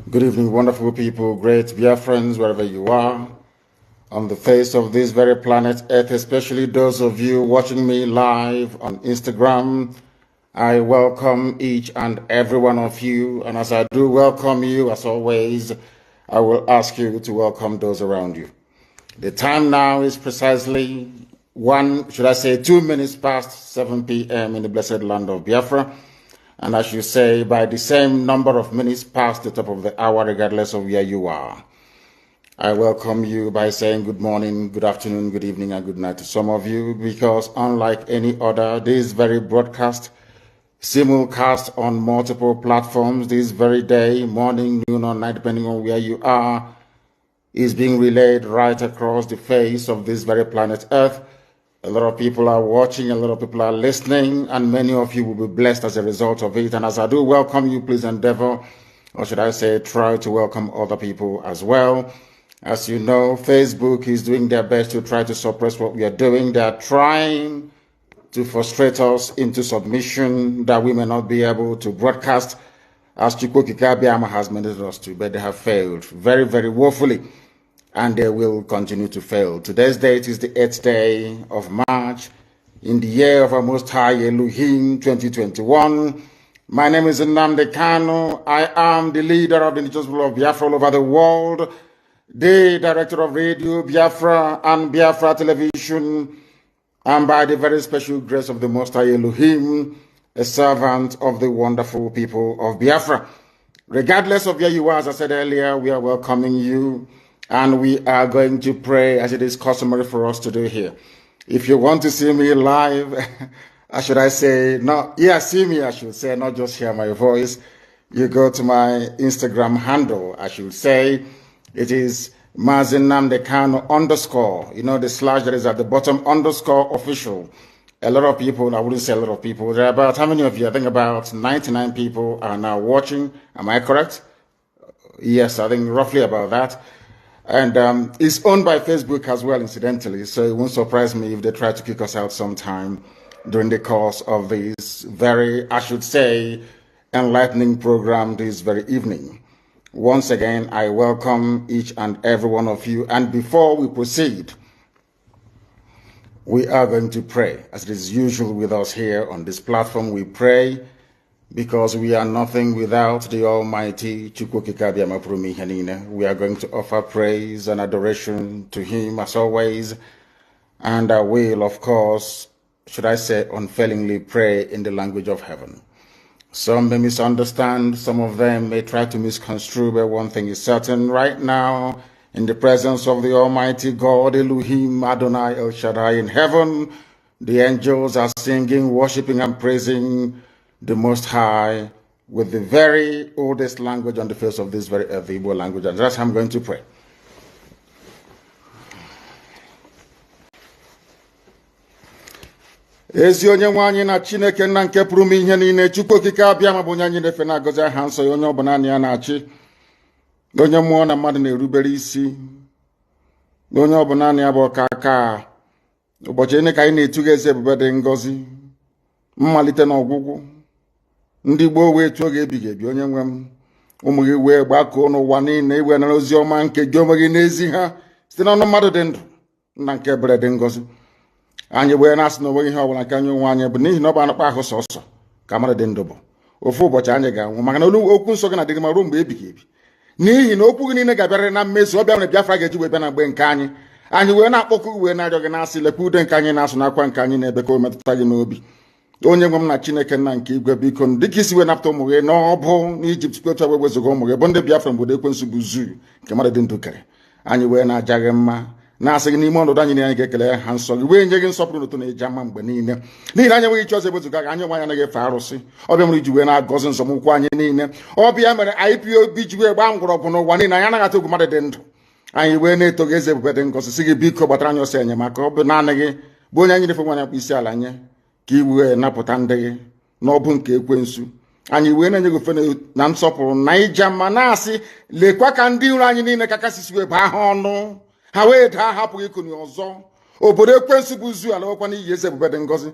Good evening, wonderful people, great Biafrans, wherever you are, on the face of this very planet Earth, especially those of you watching me live on Instagram. I welcome each and every one of you, and as I do welcome you, as always, I will ask you to welcome those around you. The time now is precisely 2 minutes past 7 p.m. in the blessed land of Biafra. And as you say, by the same number of minutes past the top of the hour, regardless of where you are. I welcome you by saying good morning, good afternoon, good evening, and good night to some of you, because unlike any other, this very broadcast, simulcast on multiple platforms, this very day, morning, noon, or night, depending on where you are, is being relayed right across the face of this very planet Earth. A lot of people are watching, a lot of people are listening, and many of you will be blessed as a result of it. And as I do welcome you, please endeavor, or should I say, try to welcome other people as well. As you know, Facebook is doing their best to try to suppress what we are doing. They are trying to frustrate us into submission that we may not be able to broadcast as EFIK-IBIBIO has mandated us to, but they have failed very, very woefully. And they will continue to fail. Today's date is the 8th day of March in the year of our Most High Elohim 2021. My name is Anambra-Igbo. I am the leader of the indigenous people of Biafra all over the world, the director of Radio Biafra and Biafra Television, and by the very special grace of the Most High Elohim, a servant of the wonderful people of Biafra. Regardless of where you are, as I said earlier, we are welcoming you. And we are going to pray as it is customary for us to do here. If you want to see me live, see me, I should say, not just hear my voice. You go to my Instagram handle, I should say. It is _. You know, the slash that is at the bottom, _official. A lot of people, I wouldn't say a lot of people. There are about, how many of you? I think about 99 people are now watching. Am I correct? Yes, I think roughly about that. And it's owned by Facebook as well, incidentally, so it won't surprise me if they try to kick us out sometime during the course of this very, I should say, enlightening program this very evening. Once again, I welcome each and every one of you. And before we proceed, we are going to pray. As it is usual with us here on this platform, we pray because we are nothing without the Almighty. We are going to offer praise and adoration to Him as always, and I will, of course, should I say, unfailingly pray in the language of heaven. Some may misunderstand, some of them may try to misconstrue, but one thing is certain right now, in the presence of the Almighty God, Elohim, Adonai, El Shaddai in heaven, the angels are singing, worshiping, and praising the Most High with the very oldest language on the face of this very earth, the Igbo language. And that's how I'm going to pray. Ezi onye nwe anyị na Chineke nna nke pụrụ m ihe niile, Chukwu okike abịa ma bụ onye anyị na-efe na-agọzi aha nsọ ya, onye ọ bụla ya na-achị, onye mmụọ na mmadụ na-erubere isi, onye ọ bụla ya bụ ọka aka. Ụbọchị ene ka anyị na-etuga eze ebube dị ngọzi, mmalite na ọgwụgwụ. Ndị Igbo wee tuo oge ebighị ebi, onye nwe m, ụmụ gị wee gbakọọ n'ụwa niile iwe nara ozi ọma nke gị onwe gị n'ezi ha site n'ọnụ mmadụ dị ndụ nna nke ebere dị ngọzi. Anyị wee na-asị na onweghị ihe ọbụla nke anyị onwe anyị bụ n'ihi na ọ bụ anụkpa ahụ sọsọ ka mmadụ dị ndụ bụ. Ofu ụbọchị anyị ga-anwụ, maka na okwu nsọ gị na-adịgị ma ruo mgbe ebighị ebi. N'ihi na okwu gị niile ga-abịarịrị na mmezu, ọ bịara Biafra ga-eji wee bịa na mgbe nke anyị. Anyị wee na-akpọkụ wee na-arịọ gị na-asị, lekwa ude nke anyị na-asụ n'akwa nke anyị na-ebe ka o metụta gị n'obi. Onye nwe m na Chineke nna nke igwe, biko dịka isi wee napụta ụmụ gị n'ọbụ n'Ijipt, kwetu wee wezuga ụmụ gị bụ ndị Biafra mgbe ekwensu bụ zuu nke mmadụ dị ndụ kere. Anyị wee na-aja gị mma, na-asị gị n'ime ọnọdụ anyị niile anyị ga-ekele ha nsọ gị, wee nye gị nsọpụrụ n'ụtụ na eji ama mgbe niile. N'ihi na anyị enweghị iche ọzọ ewezuga gị, anyị onwe anyị anaghị efe arụsị. Ọbịa mere iji wee na-agọzi nzọmụkwụ anyị niile. Ọbịa mere IPOB ji wee gbaa mgbọrọgwụ n'ụwa niile, anyị anaghị atụ egwu mmadụ dị ndụ. Anyị wee na-eto gị eze ebube dị ngọzi, sị gị biko gbatara anyị ọsọ enyemaka. Ọ bụ naanị gị bụ onye anyị na-efe nwa akpụ isi ala nye, ka i wee napụta ndị gị n'ọbụ nke ekwensu. Anyị wee na-enye gị ofe na nsọpụrụ na ija mma, na-asị lekwa ka ndị iro anyị niile ka kasisi wee baa ha ọnụ, ha wee daa hapụghị ikuni ọzọ. Obodo ekwensu bụ zu ala nwekwa n'iyi eze ebube dị ngọzi.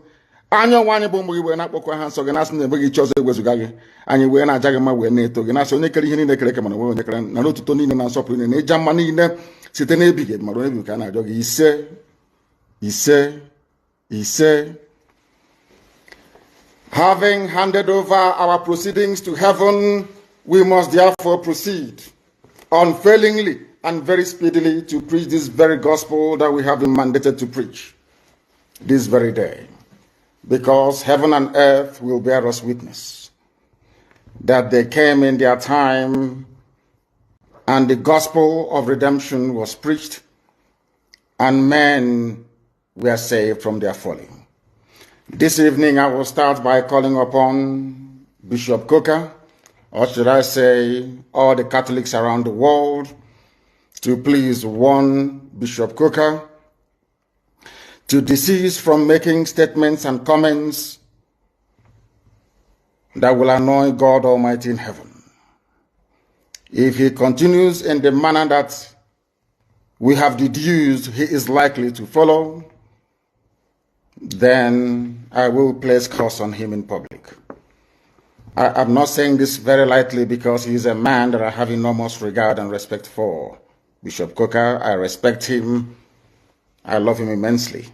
Anya ọnwa anyị bụ ụmụ gị wee na-akpọkwa ha nsọ gị, na-asị na enweghị iche ọzọ ewezuga gị. Anyị wee na-aja gị mma wee na-eto gị, na-asị onye kere ihe niile kere eke mana onwe onye kere, na n'otuto niile na nsọpụrụ niile na ịja mma niile site n'ebighị ebi mara onye bi ka a na-arịọ gị. Ise ise ise. Having handed over our proceedings to heaven, we must therefore proceed unfailingly and very speedily to preach this very gospel that we have been mandated to preach this very day, because heaven and earth will bear us witness that they came in their time and the gospel of redemption was preached and men were saved from their folly. This evening, I will start by calling upon Bishop Coker, or should I say, all the Catholics around the world, to please warn Bishop Coker to desist from making statements and comments that will annoy God Almighty in heaven. If he continues in the manner that we have deduced he is likely to follow, then I will place curse on him in public. I'm not saying this very lightly, because he is a man that I have enormous regard and respect for. Bishop Coker, I respect him. I love him immensely.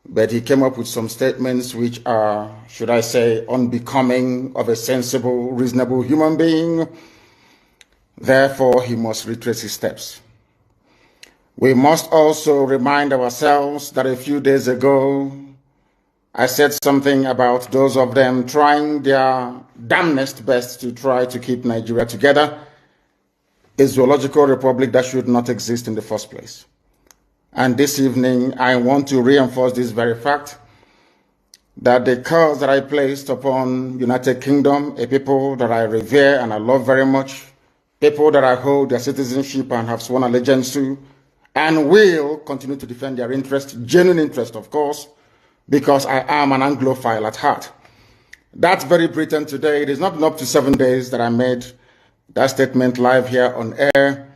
But he came up with some statements which are, should I say, unbecoming of a sensible, reasonable human being. Therefore, he must retrace his steps. We must also remind ourselves that a few days ago, I said something about those of them trying their damnedest best to try to keep Nigeria together, a zoological republic that should not exist in the first place. And this evening, I want to reinforce this very fact, that the curse that I placed upon United Kingdom, a people that I revere and I love very much, people that I hold their citizenship and have sworn allegiance to, and will continue to defend their interest, genuine interest, of course, because I am an Anglophile at heart. That very Britain today, it is not been up to 7 days that I made that statement live here on air.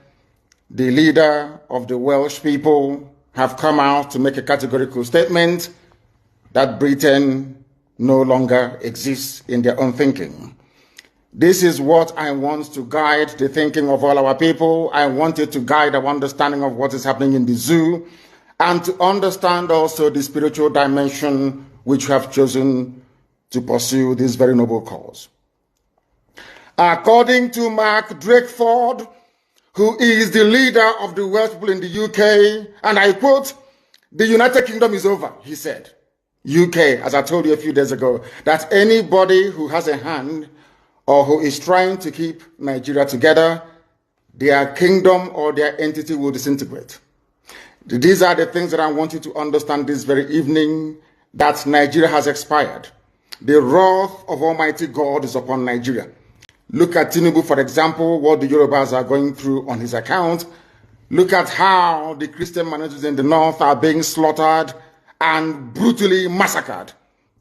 The leader of the Welsh people have come out to make a categorical statement that Britain no longer exists in their own thinking. This is what I want to guide the thinking of all our people. I want it to guide our understanding of what is happening in the zoo, and to understand also the spiritual dimension which we have chosen to pursue this very noble cause. According to Mark Drakeford, who is the leader of the Welsh people in the UK, and I quote, "The United Kingdom is over," he said. UK, as I told you a few days ago, that anybody who has a hand or who is trying to keep Nigeria together, their kingdom or their entity will disintegrate. These are the things that I want you to understand this very evening, that Nigeria has expired. The wrath of Almighty God is upon Nigeria. Look at Tinubu, for example, what the Yorubas are going through on his account. Look at how the Christian minorities in the north are being slaughtered and brutally massacred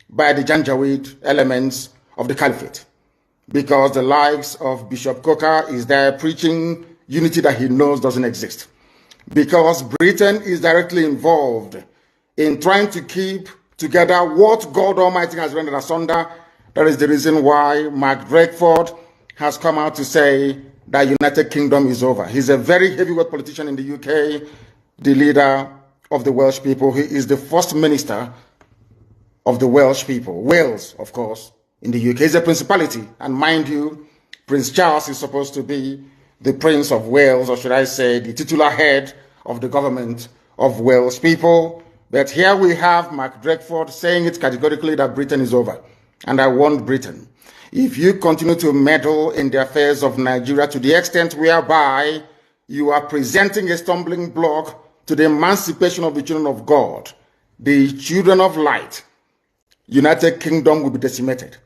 by the Janjaweed elements of the caliphate. Because the likes of Bishop Coker is there preaching unity that he knows doesn't exist. Because Britain is directly involved in trying to keep together what God Almighty has rendered asunder. That is the reason why Mark Drakeford has come out to say that United Kingdom is over. He's a very heavyweight politician in the UK, the leader of the Welsh people. He is the first minister of the Welsh people. Wales, of course, in the UK. He's a principality. And mind you, Prince Charles is supposed to be the Prince of Wales, or should I say, the titular head of the government of Welsh people. But here we have Mark Drakeford saying it categorically that Britain is over. And I warned Britain, if you continue to meddle in the affairs of Nigeria to the extent whereby you are presenting a stumbling block to the emancipation of the children of God, the children of light, United Kingdom will be decimated.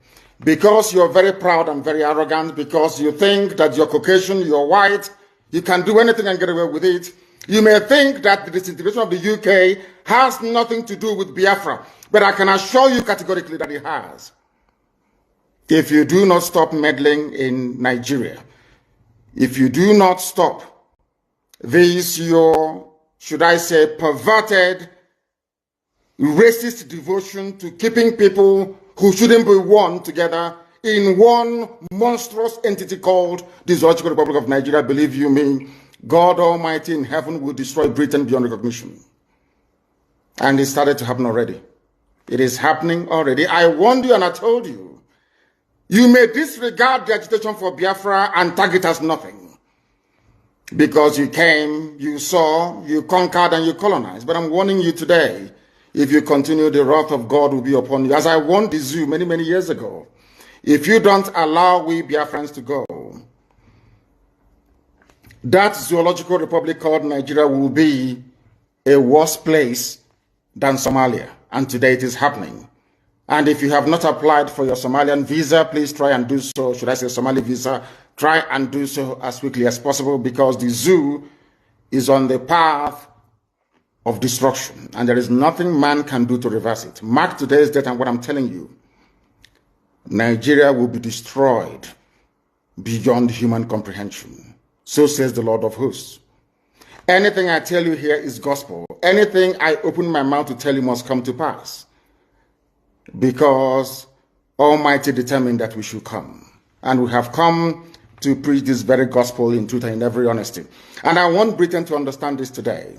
Because you're very proud and very arrogant, because you think that you're Caucasian, you're white, you can do anything and get away with it, you may think that the disintegration of the UK has nothing to do with Biafra, but I can assure you categorically that it has. If you do not stop meddling in Nigeria, if you do not stop this, your, should I say, perverted, racist devotion to keeping people who shouldn't be one together in one monstrous entity called the Zoological Republic of Nigeria, believe you me, God Almighty in heaven will destroy Britain beyond recognition. And it started to happen already. It is happening already. I warned you and I told you. You may disregard the agitation for Biafra and tag it as nothing. Because you came, you saw, you conquered and you colonized. But I'm warning you today, if you continue, the wrath of God will be upon you. As I warned the zoo many, many years ago, if you don't allow we Biafrans to go, that zoological republic called Nigeria will be a worse place than Somalia. And today it is happening. And if you have not applied for your Somalian visa, please try and do so. Should I say Somali visa? Try and do so as quickly as possible, because the zoo is on the path of destruction. And there is nothing man can do to reverse it. Mark today's date and what I'm telling you. Nigeria will be destroyed beyond human comprehension. So says the Lord of hosts. Anything I tell you here is gospel. Anything I open my mouth to tell you must come to pass. Because Almighty determined that we should come. And we have come to preach this very gospel in truth and in every honesty. And I want Britain to understand this today.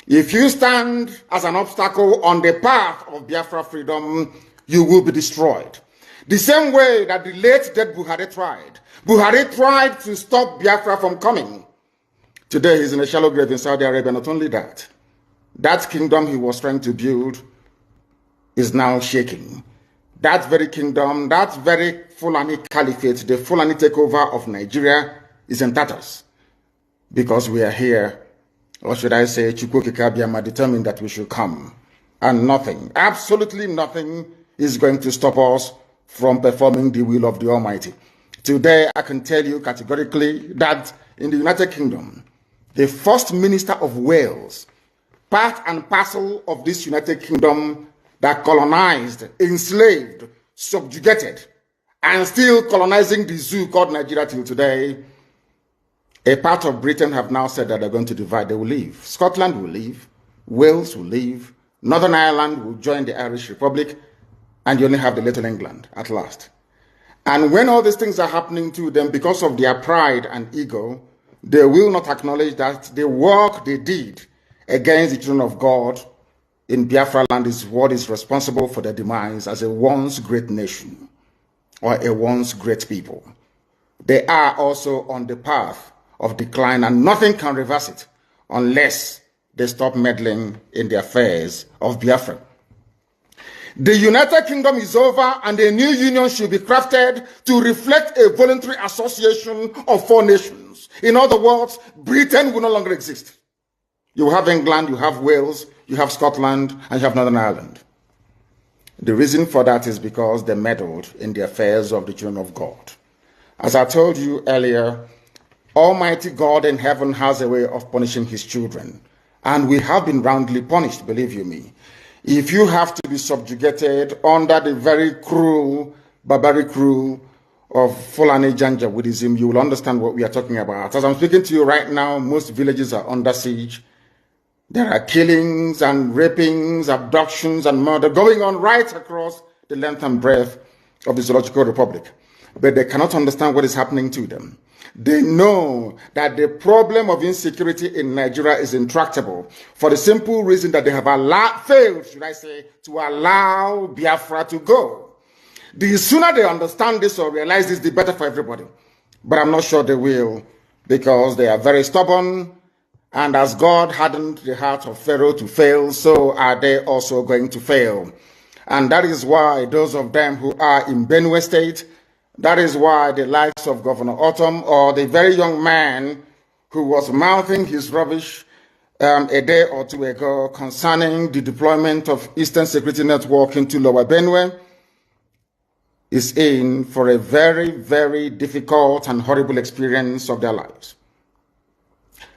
If you stand as an obstacle on the path of Biafra freedom, you will be destroyed. The same way that the late dead Buhari tried. Buhari tried to stop Biafra from coming. Today he's in a shallow grave in Saudi Arabia. Not only that, that kingdom he was trying to build is now shaking. That very kingdom, that very Fulani caliphate, the Fulani takeover of Nigeria is in tatters. Because we are here, or should I say, Chukwukikabiyama determined that we should come. And nothing, absolutely nothing is going to stop us from performing the will of the Almighty. Today, I can tell you categorically that in the United Kingdom, the First Minister of Wales, part and parcel of this United Kingdom that colonized, enslaved, subjugated, and still colonizing the zoo called Nigeria till today, a part of Britain have now said that they're going to divide. They will leave. Scotland will leave. Wales will leave. Northern Ireland will join the Irish Republic. And you only have the Little England at last. And when all these things are happening to them because of their pride and ego, they will not acknowledge that the work they did against the children of God in Biafra land is what is responsible for their demise as a once great nation or a once great people. They are also on the path of decline, and nothing can reverse it unless they stop meddling in the affairs of Biafra. The United Kingdom is over, and a new union should be crafted to reflect a voluntary association of four nations. In other words, Britain will no longer exist. You have England, you have Wales, you have Scotland, and you have Northern Ireland. The reason for that is because they meddled in the affairs of the children of God. As I told you earlier, Almighty God in heaven has a way of punishing his children. And we have been roundly punished, believe you me. If you have to be subjugated under the very cruel, barbaric rule of Fulani Janjaweedism, you will understand what we are talking about. As I'm speaking to you right now, most villages are under siege. There are killings and rapings, abductions and murder going on right across the length and breadth of the Zoological Republic. But they cannot understand what is happening to them. They know that the problem of insecurity in Nigeria is intractable for the simple reason that they have failed, should I say, to allow Biafra to go. The sooner they understand this or realize this, the better for everybody. But I'm not sure they will, because they are very stubborn. And as God hardened the heart of Pharaoh to fail, so are they also going to fail. And that is why those of them who are in Benue State, that is why the likes of Governor Autumn or the very young man who was mouthing his rubbish a day or two ago concerning the deployment of Eastern Security Network into Lower Benue is in for a very, very difficult and horrible experience of their lives.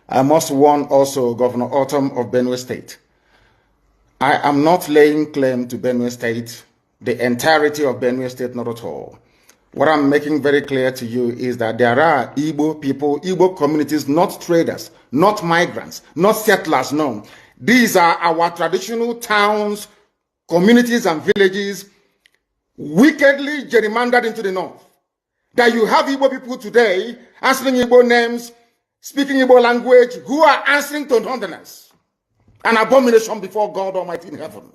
I must warn also Governor Autumn of Benue State. I am not laying claim to Benue State, the entirety of Benue State, not at all. What I'm making very clear to you is that there are Igbo people, Igbo communities, not traders, not migrants, not settlers, no. These are our traditional towns, communities, and villages wickedly gerrymandered into the north. That you have Igbo people today answering Igbo names, speaking Igbo language, who are answering to Northerners. An abomination before God Almighty in heaven.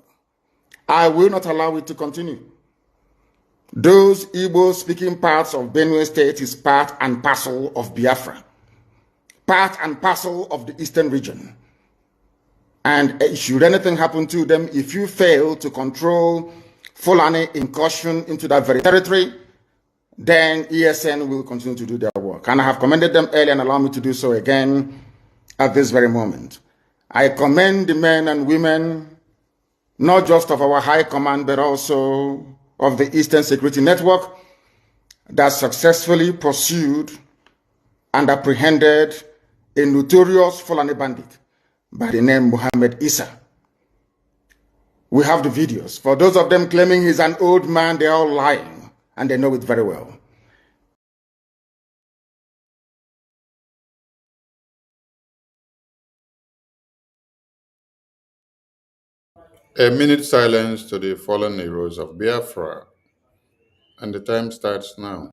I will not allow it to continue. Those Igbo-speaking parts of Benue State is part and parcel of Biafra. Part and parcel of the eastern region. And should anything happen to them, if you fail to control Fulani incursion into that very territory, then ESN will continue to do their work. And I have commended them earlier and allow me to do so again at this very moment. I commend the men and women, not just of our high command, but also of the Eastern Security Network that successfully pursued and apprehended a notorious Fulani bandit by the name Muhammad Isa. We have the videos. For those of them claiming he's an old man, they're all lying, and they know it very well. A minute silence to the fallen heroes of Biafra, and the time starts now.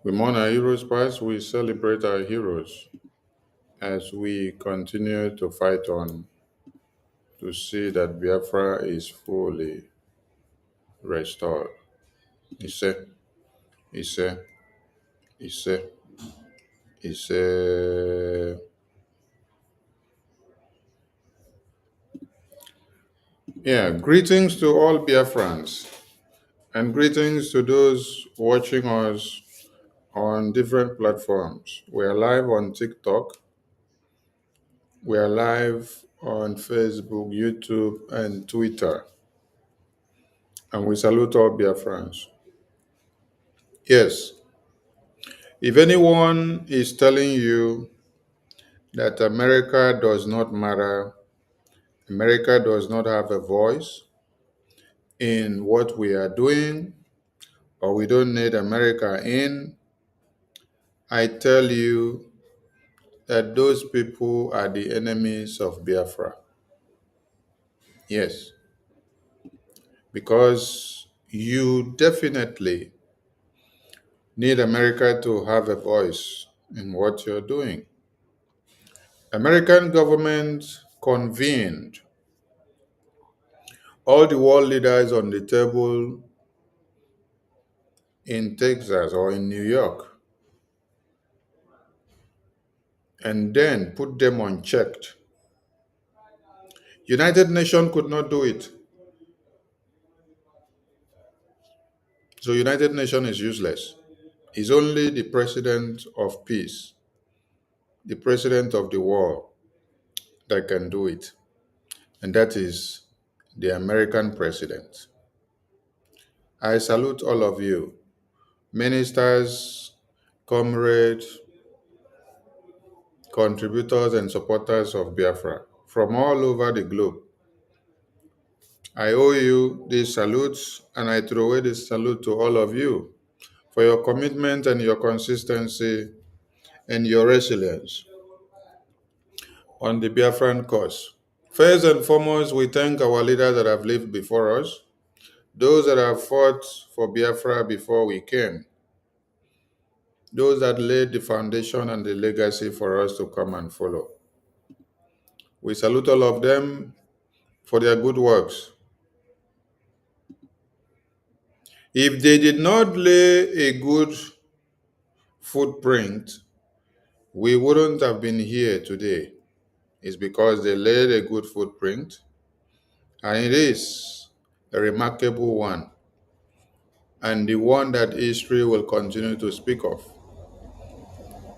We mourn our heroes past, we celebrate our heroes as we continue to fight on to see that Biafra is fully restored. Ise, Ise, Ise, Ise. Yeah, greetings to all Biafrans and greetings to those watching us on different platforms. We are live on TikTok, we are live on Facebook, YouTube, and Twitter. And we salute all Biafrans. Yes, if anyone is telling you that America does not matter, America does not have a voice in what we are doing, or we don't need America in, I tell you that those people are the enemies of Biafra. Yes, because you definitely need America to have a voice in what you're doing. American government convened all the world leaders on the table in Texas or in New York and then put them unchecked. United Nations could not do it. So United Nations is useless. It's only the president of peace, the president of the world that can do it. And that is the American president. I salute all of you, ministers, comrades, contributors, and supporters of Biafra from all over the globe. I owe you these salutes, and I throw away this salute to all of you for your commitment and your consistency and your resilience on the Biafran cause. First and foremost, we thank our leaders that have lived before us, those that have fought for Biafra before we came, those that laid the foundation and the legacy for us to come and follow. We salute all of them for their good works. If they did not lay a good footprint, we wouldn't have been here today. It's because they laid a good footprint, and it is a remarkable one, and the one that history will continue to speak of.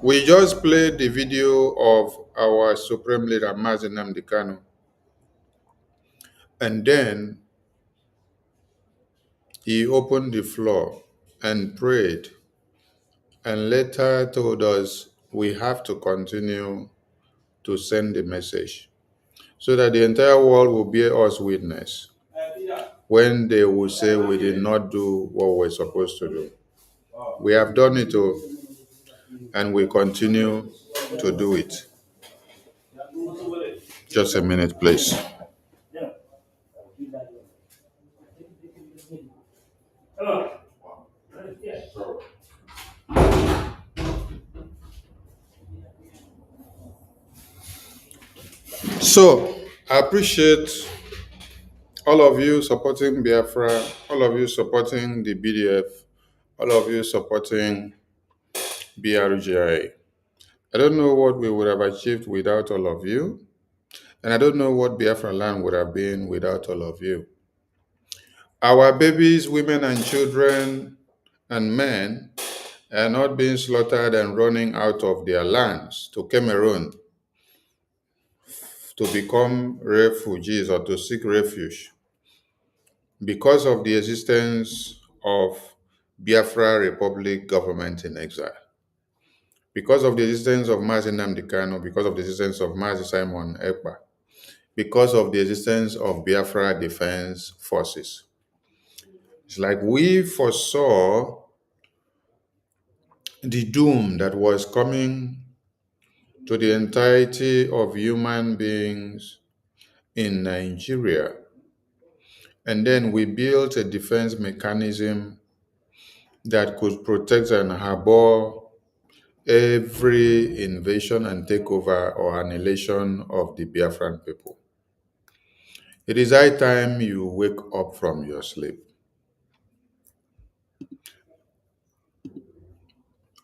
We just played the video of our Supreme Leader, Mazi Nnamdi Kanu, and then he opened the floor and prayed, and later told us we have to continue to send the message so that the entire world will bear us witness when they will say we did not do what we're supposed to do. We have done it all, and we continue to do it. Just a minute, please. So, I appreciate all of you supporting Biafra, all of you supporting the BDF, all of you supporting BRGIE. I don't know what we would have achieved without all of you, and I don't know what Biafra land would have been without all of you. Our babies, women, and children and men are not being slaughtered and running out of their lands to Cameroon to become refugees or to seek refuge because of the existence of Biafra Republic government in exile, because of the existence of Mazi Nnamdi Kanu, because of the existence of Mazi Simon Ekpa, because of the existence of Biafra Defense Forces. It's like we foresaw the doom that was coming to the entirety of human beings in Nigeria. And then we built a defense mechanism that could protect and harbor every invasion and takeover or annihilation of the Biafran people. It is high time you wake up from your sleep.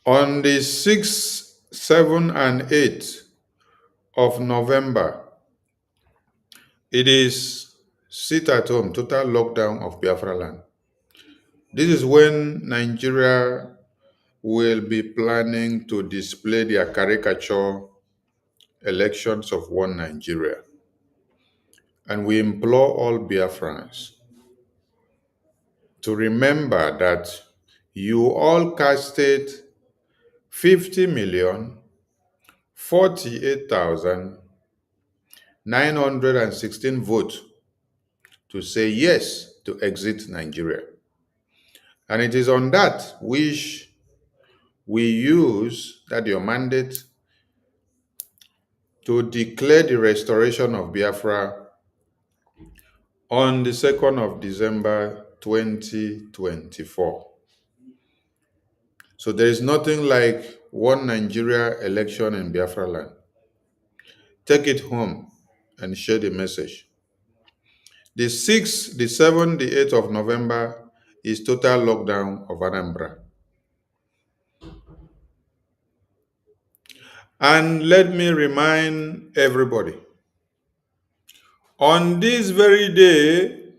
On the 6th, 7th, and 8th of November, it is sit at home, total lockdown of Biafra land. This is when Nigeria will be planning to display their caricature elections of one Nigeria. And we implore all Biafrans to remember that you all casted 50,048,916 votes to say yes to exit Nigeria. And it is on that which we use that your mandate to declare the restoration of Biafra on the 2nd of December 2024. So there is nothing like one Nigeria election in Biafra land. Take it home and share the message. The 6th, the 7th, the 8th of November is total lockdown of Anambra. And let me remind everybody, on this very day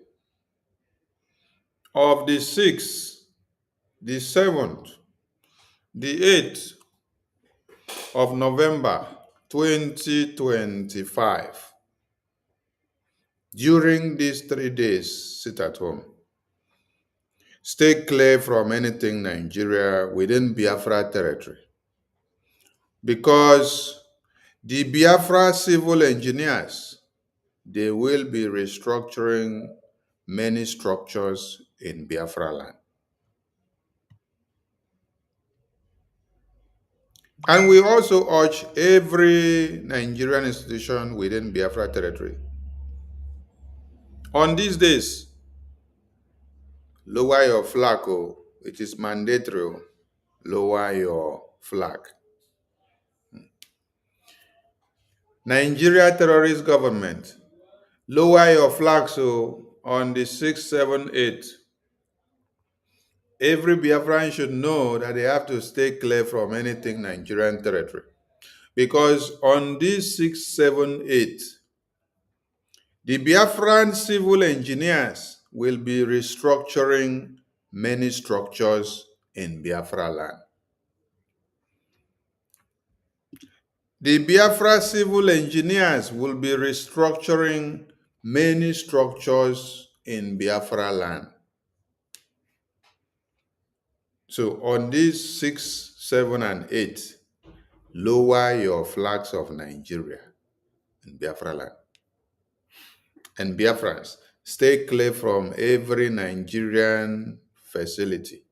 of the 6th, the 7th, the 8th of November 2025, during these 3 days, sit at home. Stay clear from anything Nigeria within Biafra territory. Because the Biafra civil engineers, they will be restructuring many structures in Biafra land. And we also urge every Nigerian institution within Biafra territory, on these days, lower your flag, it is mandatory, lower your flag. Nigeria terrorist government, lower your flag, on the 6th, 7th, 8th. Every Biafran should know that they have to stay clear from anything Nigerian territory. Because on this 6th, 7th, 8th, the Biafran civil engineers will be restructuring many structures in Biafra land. The Biafra civil engineers will be restructuring many structures in Biafra land. So on these 6, 7, and 8, lower your flags of Nigeria in Biafra land. And Biafrans, stay clear from every Nigerian facility,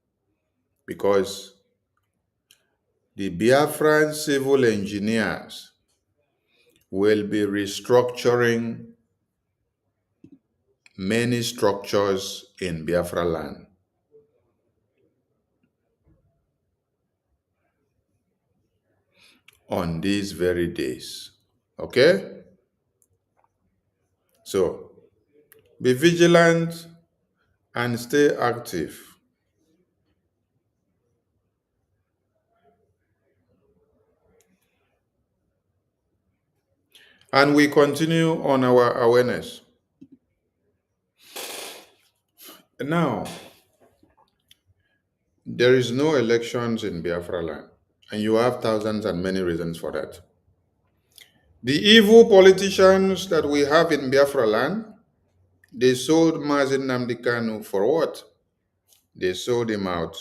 because the Biafran civil engineers will be restructuring many structures in Biafra land. On these very days. Okay? So, be vigilant and stay active. And we continue on our awareness. Now, there is no elections in Biafra land, and you have thousands and many reasons for that. The evil politicians that we have in Biafra land, they sold Mazen Nnamdi Kanu for what? They sold him out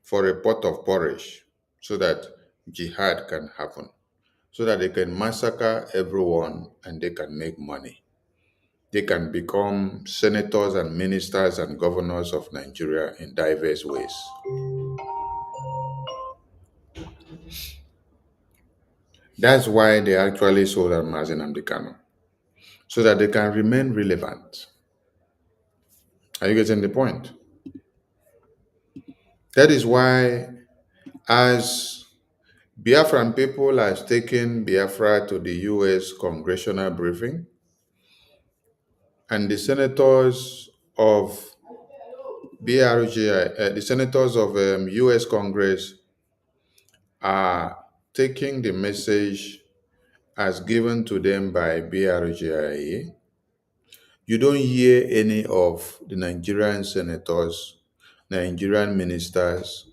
for a pot of porridge so that jihad can happen, so that they can massacre everyone and they can make money. They can become senators and ministers and governors of Nigeria in diverse ways. That's why they actually sold out Mazen Nnamdi Kanu, so that they can remain relevant. Are you getting the point? That is why, as Biafran people has taken Biafra to the US congressional briefing, and the senators of BRGIE, the senators of US Congress are taking the message as given to them by BRGIE. You don't hear any of the Nigerian senators, Nigerian ministers,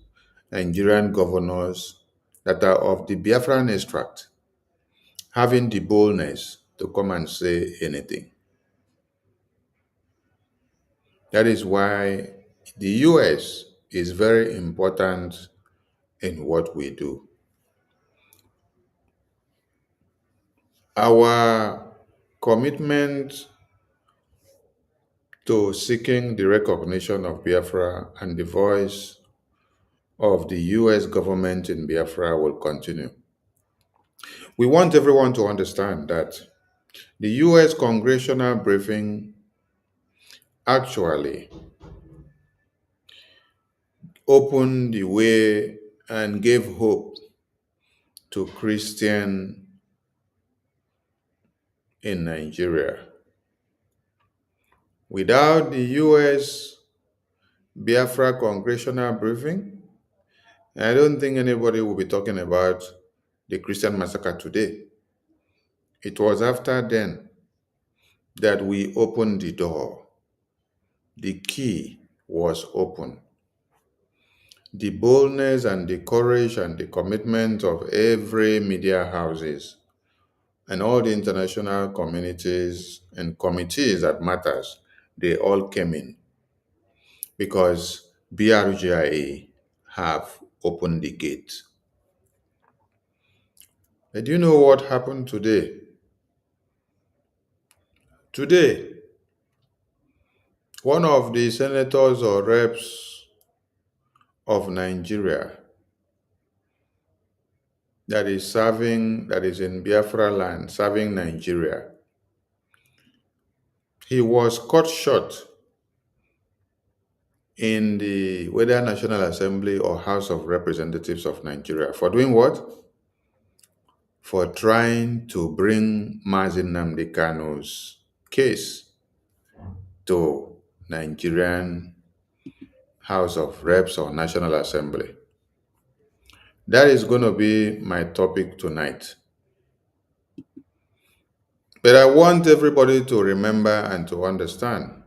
Nigerian governors that are of the Biafran extract having the boldness to come and say anything. That is why the US is very important in what we do. Our commitment to seeking the recognition of Biafra and the voice of the US government in Biafra will continue. We want everyone to understand that the US congressional briefing actually opened the way and gave hope to Christians in Nigeria. Without the US Biafra congressional briefing, I don't think anybody will be talking about the Christian massacre today. It was after then that we opened the door. The key was open. The boldness and the courage and the commitment of every media houses and all the international communities and committees that matters, they all came in because BRGIE have opened the gate. And do you know what happened today? Today, one of the senators or reps of Nigeria that is in Biafra land, serving Nigeria, he was cut short in the whether National Assembly or House of Representatives of Nigeria for doing what? For trying to bring Mazin Nnamdi Kanu's case to Nigerian House of Reps or National Assembly. That is going to be my topic tonight. But I want everybody to remember and to understand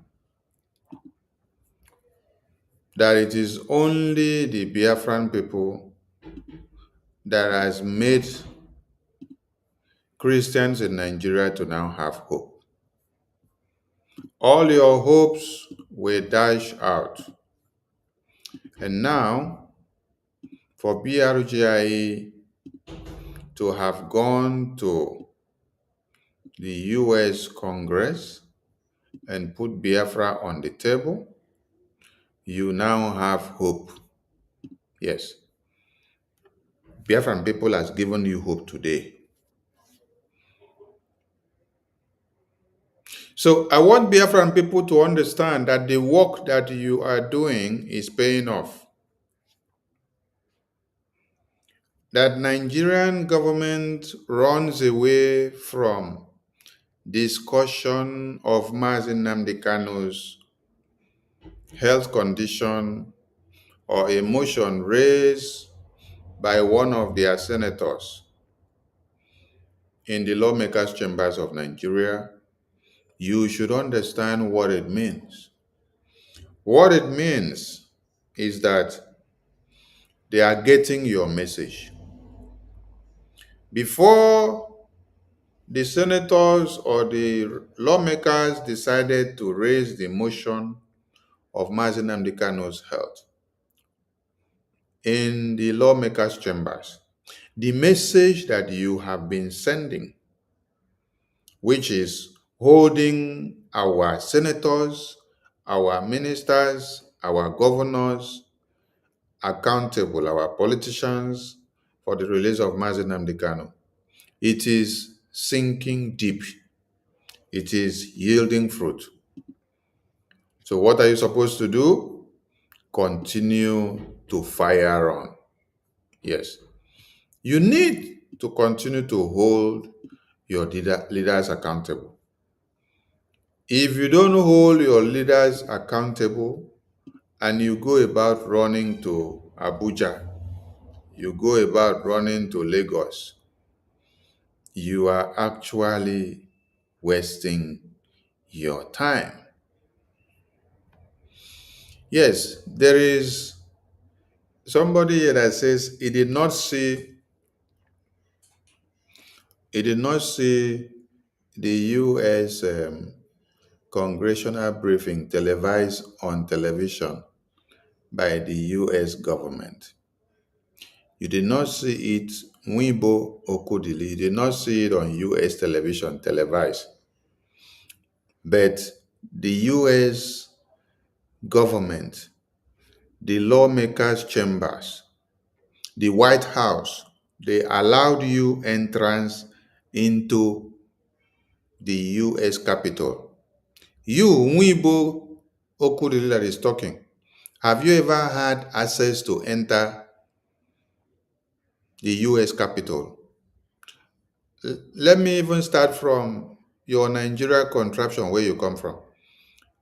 that it is only the Biafran people that has made Christians in Nigeria to now have hope. All your hopes were dashed out. And now, for BRGIE to have gone to the US Congress and put Biafra on the table, you now have hope. Yes. Biafran people has given you hope today. So I want Biafran people to understand that the work that you are doing is paying off. That Nigerian government runs away from discussion of Mazin Nnamdi Kanu's health condition or a motion raised by one of their senators in the lawmakers' chambers of Nigeria, you should understand what it means. What it means is that they are getting your message. Before the senators or the lawmakers decided to raise the motion of Mazin Nnamdi Kanu's health in the lawmakers' chambers, the message that you have been sending, which is holding our senators, our ministers, our governors accountable, our politicians, for the release of Mazin Nnamdi Kanu, it is sinking deep. It is yielding fruit. So what are you supposed to do? Continue to fire on. Yes. You need to continue to hold your leaders accountable. If you don't hold your leaders accountable and you go about running to Abuja, you go about running to Lagos, you are actually wasting your time. Yes, there is somebody here that says he did not see the US congressional briefing televised on television by the US government. You did not see it, Wibo Okudili, you did not see it on US television televised. But the US government, the lawmakers' chambers, the White House, they allowed you entrance into the US Capitol. You, Wibo Okudili that is talking, have you ever had access to enter the US Capitol? Let me even start from your Nigeria contraption where you come from.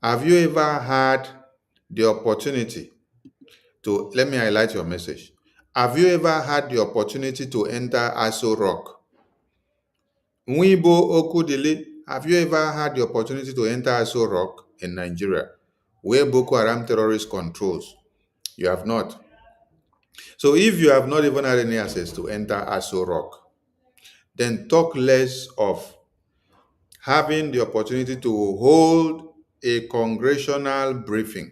Have you ever had the opportunity to, let me highlight your message. Have you ever had the opportunity to enter Aso Rock? Nwibo Okudili, have you ever had the opportunity to enter Aso Rock in Nigeria, where Boko Haram terrorists controls? You have not. So if you have not even had any access to enter Aso Rock, then talk less of having the opportunity to hold a congressional briefing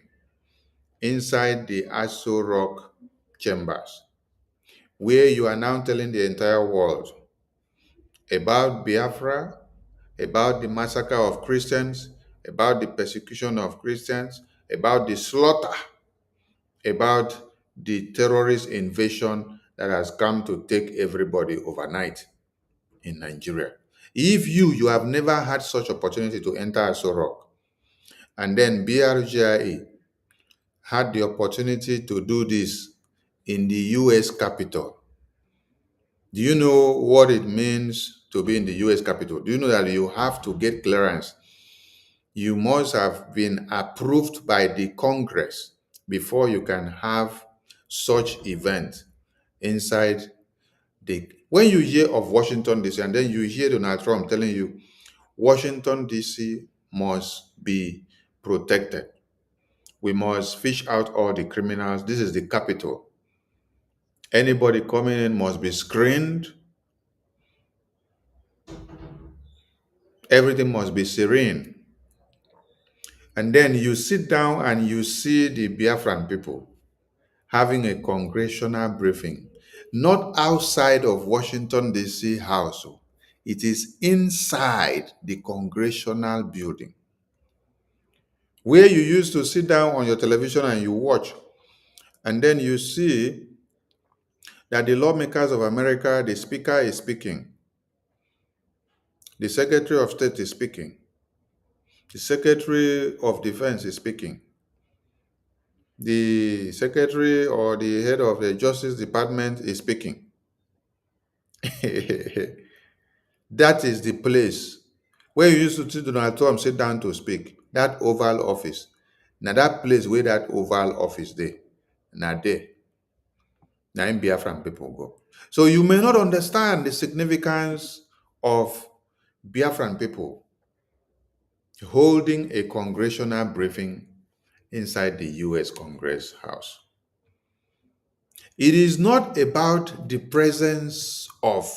inside the Aso Rock chambers, where you are now telling the entire world about Biafra, about the massacre of Christians, about the persecution of Christians, about the slaughter, about the terrorist invasion that has come to take everybody overnight in Nigeria. If you have never had such opportunity to enter Aso Rock, and then BRGIE had the opportunity to do this in the US Capitol. Do you know what it means to be in the US Capitol? Do you know that you have to get clearance? You must have been approved by the Congress before you can have such event inside the... When you hear of Washington, D.C., and then you hear Donald Trump telling you Washington, D.C. must be protected. We must fish out all the criminals. This is the capital. Anybody coming in must be screened. Everything must be serene. And then you sit down and you see the Biafran people having a congressional briefing, not outside of Washington, D.C. house. It is inside the congressional building, where you used to sit down on your television and you watch. And then you see that the lawmakers of America, the speaker is speaking, the Secretary of State is speaking, the Secretary of Defense is speaking, the Secretary or the head of the Justice Department is speaking. That is the place where you used to see Donald Trump sit down to speak, that Oval Office. Now that place where that Oval Office there, now there, now in Biafran people go. So you may not understand the significance of Biafran people holding a congressional briefing inside the US Congress House. It is not about the presence of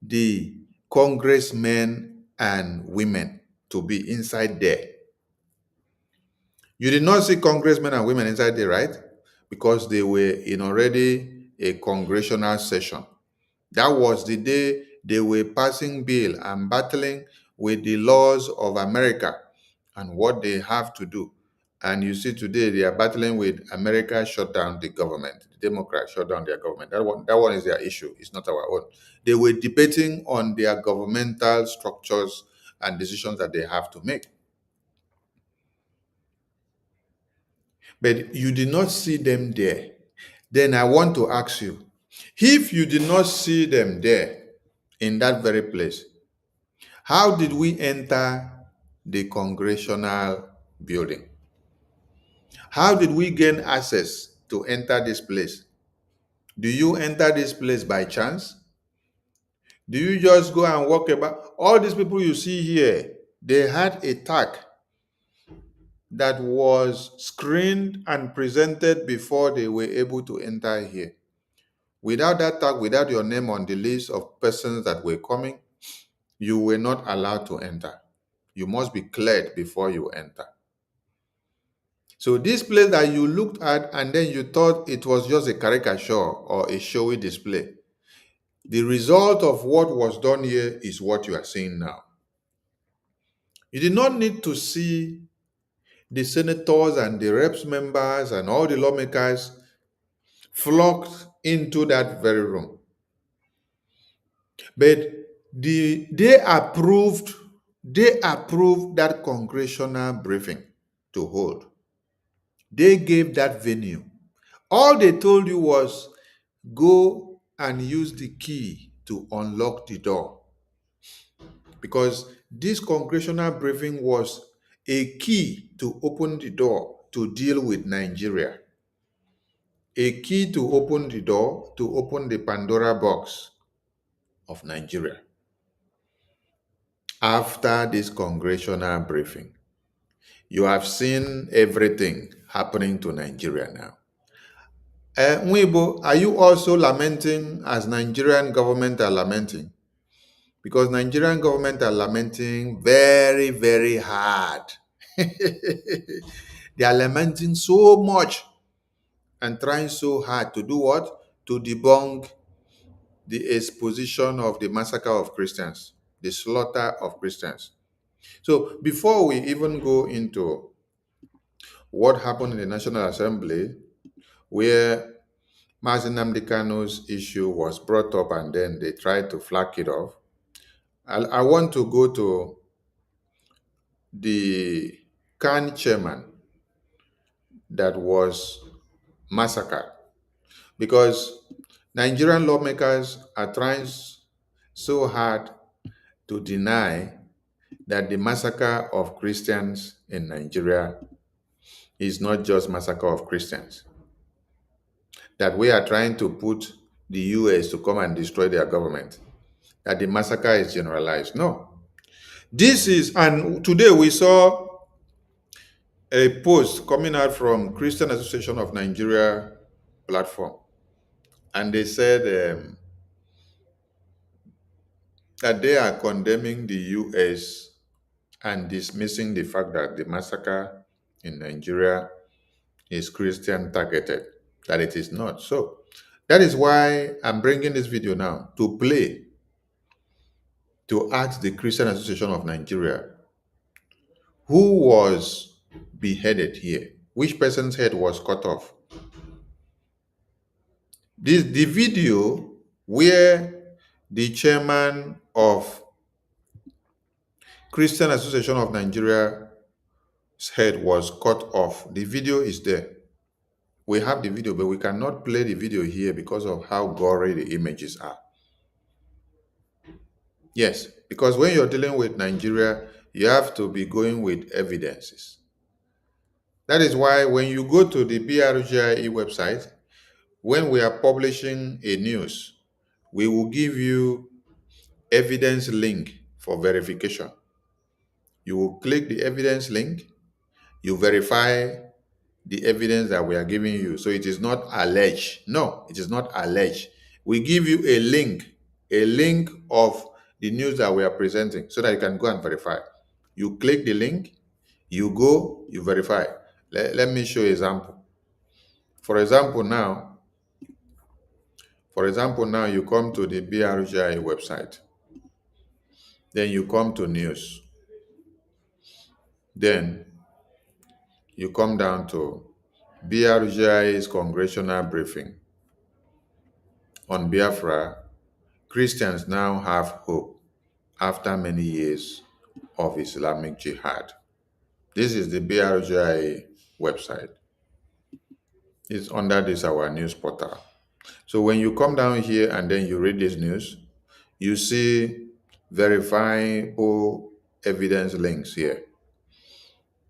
the congressmen and women to be inside there. You did not see congressmen and women inside there, right? Because they were in already a congressional session. That was the day they were passing bill and battling with the laws of America and what they have to do. And you see today they are battling with America shut down the government. The Democrats shut down their government. That one is their issue. It's not our own. They were debating on their governmental structures and decisions that they have to make. But you did not see them there. Then I want to ask you, if you did not see them there in that very place, how did we enter the congressional building? How did we gain access to enter this place? Do you enter this place by chance? Do you just go and walk about? All these people you see here, they had a tag that was screened and presented before they were able to enter here. Without that tag, without your name on the list of persons that were coming, you were not allowed to enter. You must be cleared before you enter. So this place that you looked at and then you thought it was just a caricature or a showy display, the result of what was done here is what you are seeing now. You did not need to see the senators and the reps members and all the lawmakers flocked into that very room. But they approved that congressional briefing to hold. They gave that venue. All they told you was go and use the key to unlock the door. Because this congressional briefing was a key to open the door to deal with Nigeria. A key to open the door to open the Pandora box of Nigeria. After this congressional briefing, you have seen everything happening to Nigeria now. Nwibo, are you also lamenting as Nigerian government are lamenting? Because Nigerian government are lamenting very, very hard. They are lamenting so much and trying so hard to do what? To debunk the exposition of the massacre of Christians, the slaughter of Christians. So before we even go into what happened in the National Assembly, where Mazi Nnamdi Kanu's issue was brought up and then they tried to flag it off, I want to go to the CAN chairman that was massacred, because Nigerian lawmakers are trying so hard to deny that the massacre of Christians in Nigeria is not just massacre of Christians. That we are trying to put the US to come and destroy their government. That the massacre is generalized. No. This is, and today we saw a post coming out from Christian Association of Nigeria platform. And they said that they are condemning the US and dismissing the fact that the massacre in Nigeria is Christian targeted, that it is not. So that is why I'm bringing this video now to play, to ask the Christian Association of Nigeria, who was beheaded here? Which person's head was cut off? The video where the chairman of Christian Association of Nigeria's head was cut off, the video is there. We have the video, but we cannot play the video here because of how gory the images are. Yes, because when you're dealing with Nigeria, you have to be going with evidences. That is why when you go to the BRGIE website, when we are publishing a news, we will give you evidence link for verification. You will click the evidence link, you verify the evidence that we are giving you. So it is not alleged. No, it is not alleged. We give you a link of the news that we are presenting so that you can go and verify. You click the link, you go, you verify. Let me show you an example. For example, now you come to the BRGIE website. Then you come to news. Then you come down to BRGIE's congressional briefing on Biafra. Christians now have hope after many years of Islamic jihad. This is the BRGIE website. It's under this our news portal. So when you come down here and then you read this news, you see verifiable evidence links here.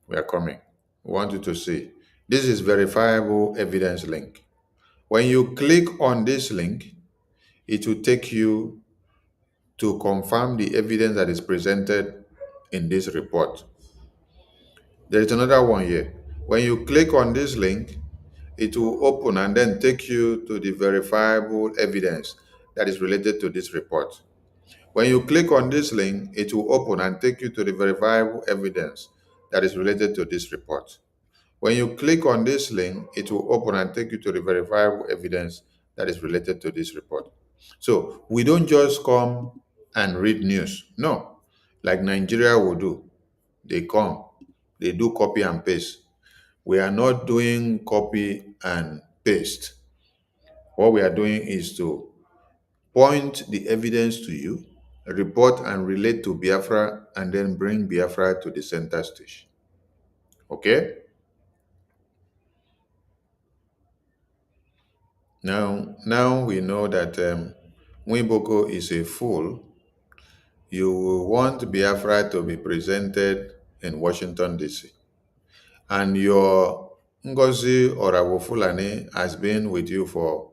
We are coming. We want you to see. This is verifiable evidence link. When you click on this link, it will take you to confirm the evidence that is presented in this report. There is another one here. When you click on this link, it will open and then take you to the verifiable evidence that is related to this report. When you click on this link, it will open and take you to the verifiable evidence that is related to this report. When you click on this link, it will open and take you to the verifiable evidence that is related to this report. So we don't just come and read news. No, like Nigeria will do. They come, they do copy and paste. We are not doing copy and paste. What we are doing is to point the evidence to you, report and relate to Biafra, and then bring Biafra to the center stage. Okay? Now we know that when Boko is a fool, you will want Biafra to be presented in Washington, D.C. And your NGOZI or Abu Fulani has been with you for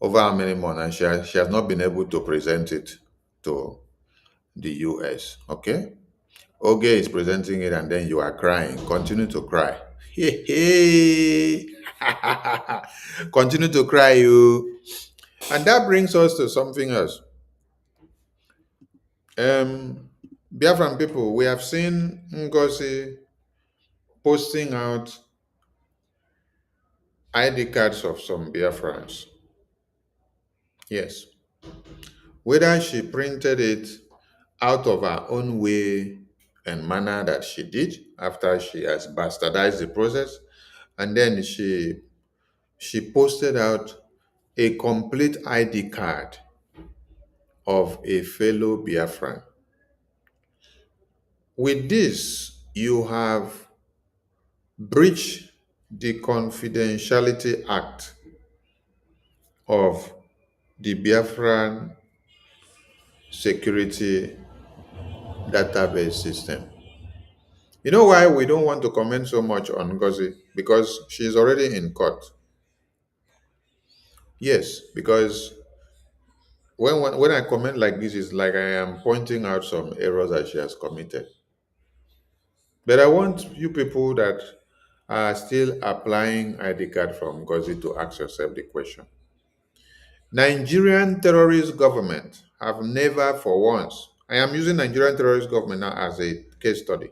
over how many months, and she has not been able to present it to the US. Okay? Oge is presenting it, and then you are crying. Continue to cry. Hey, hey. Continue to cry, you. And that brings us to something else. Biafran people, we have seen Ngozi posting out ID cards of some Biafrans. Yes. Whether she printed it out of her own way and manner that she did after she has bastardized the process, and then she posted out a complete ID card of a fellow Biafran. With this, you have breached the Confidentiality Act of the Biafran Security Database System. You know why we don't want to comment so much on Ngozi? Because she's already in court. Yes, because when I comment like this, it's like I am pointing out some errors that she has committed. But I want you people that are still applying ID card from Ngozi to ask yourself the question. Nigerian terrorist government have never for once, I am using Nigerian terrorist government now as a case study.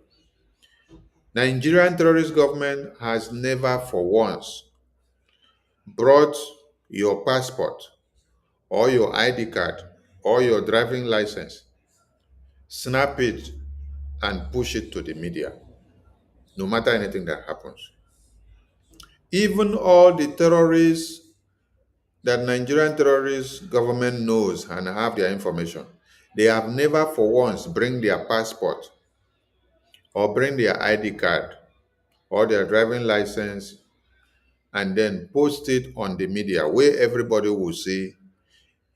Nigerian terrorist government has never for once brought your passport or your ID card or your driving license, snap it and push it to the media, no matter anything that happens. Even all the terrorists that Nigerian terrorist government knows and have their information, they have never for once bring their passport or bring their ID card or their driving license and then post it on the media where everybody will see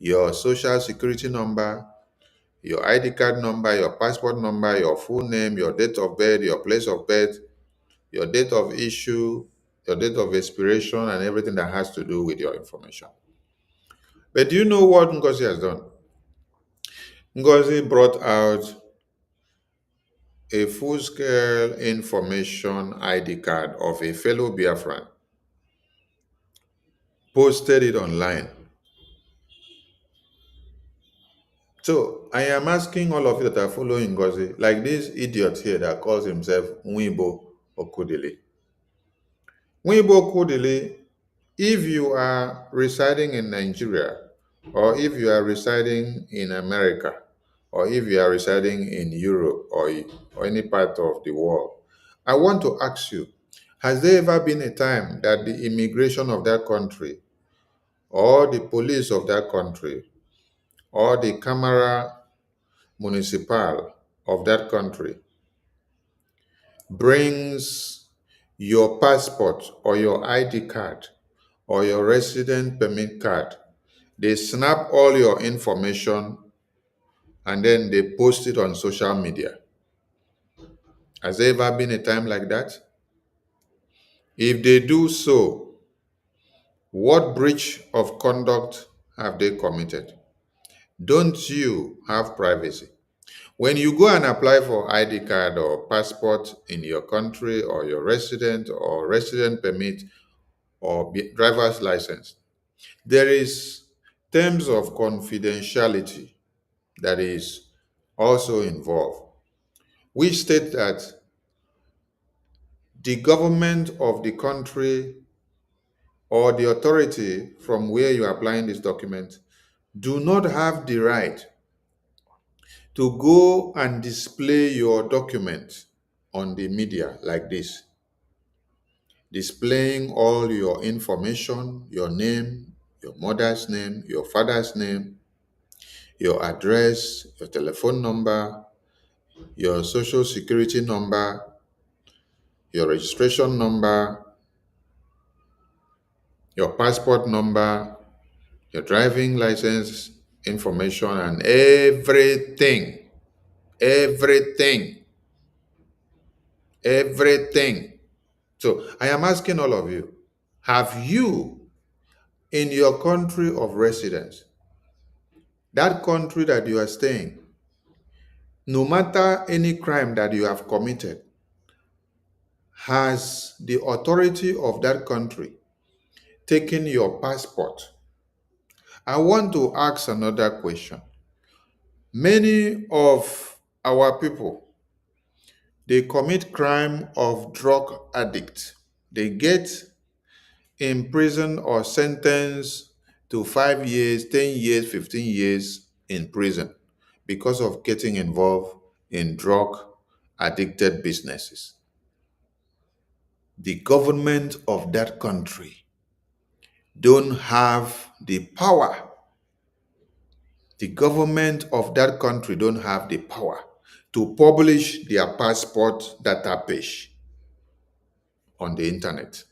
your social security number, your ID card number, your passport number, your full name, your date of birth, your place of birth, your date of issue, your date of expiration, and everything that has to do with your information. But do you know what Ngozi has done? Ngozi brought out a full-scale information ID card of a fellow Biafran, posted it online. So I am asking all of you that are following Ngozi, like this idiot here that calls himself Nwibo Okudili. Nwibo Okudili, if you are residing in Nigeria, or if you are residing in America, or if you are residing in Europe or any part of the world, I want to ask you, has there ever been a time that the immigration of that country, or the police of that country, or the Camera Municipal of that country brings your passport or your ID card or your resident permit card. They snap all your information and then they post it on social media. Has there ever been a time like that? If they do so, what breach of conduct have they committed? Don't you have privacy? When you go and apply for ID card or passport in your country, or your resident permit or driver's license, there is terms of confidentiality that is also involved, which state that the government of the country or the authority from where you are applying this document do not have the right to go and display your document on the media like this, displaying all your information, your name, your mother's name, your father's name, your address, your telephone number, your social security number, your registration number, your passport number, your driving license information, and everything, everything, everything. So I am asking all of you, have you in your country of residence, that country that you are staying, no matter any crime that you have committed, has the authority of that country taken your passport? I want to ask another question. Many of our people, they commit crime of drug addict. They get in prison or sentenced to 5 years, 10 years, 15 years in prison because of getting involved in drug addicted businesses. The government of that country don't have the power. The government of that country don't have the power to publish their passport database on the internet.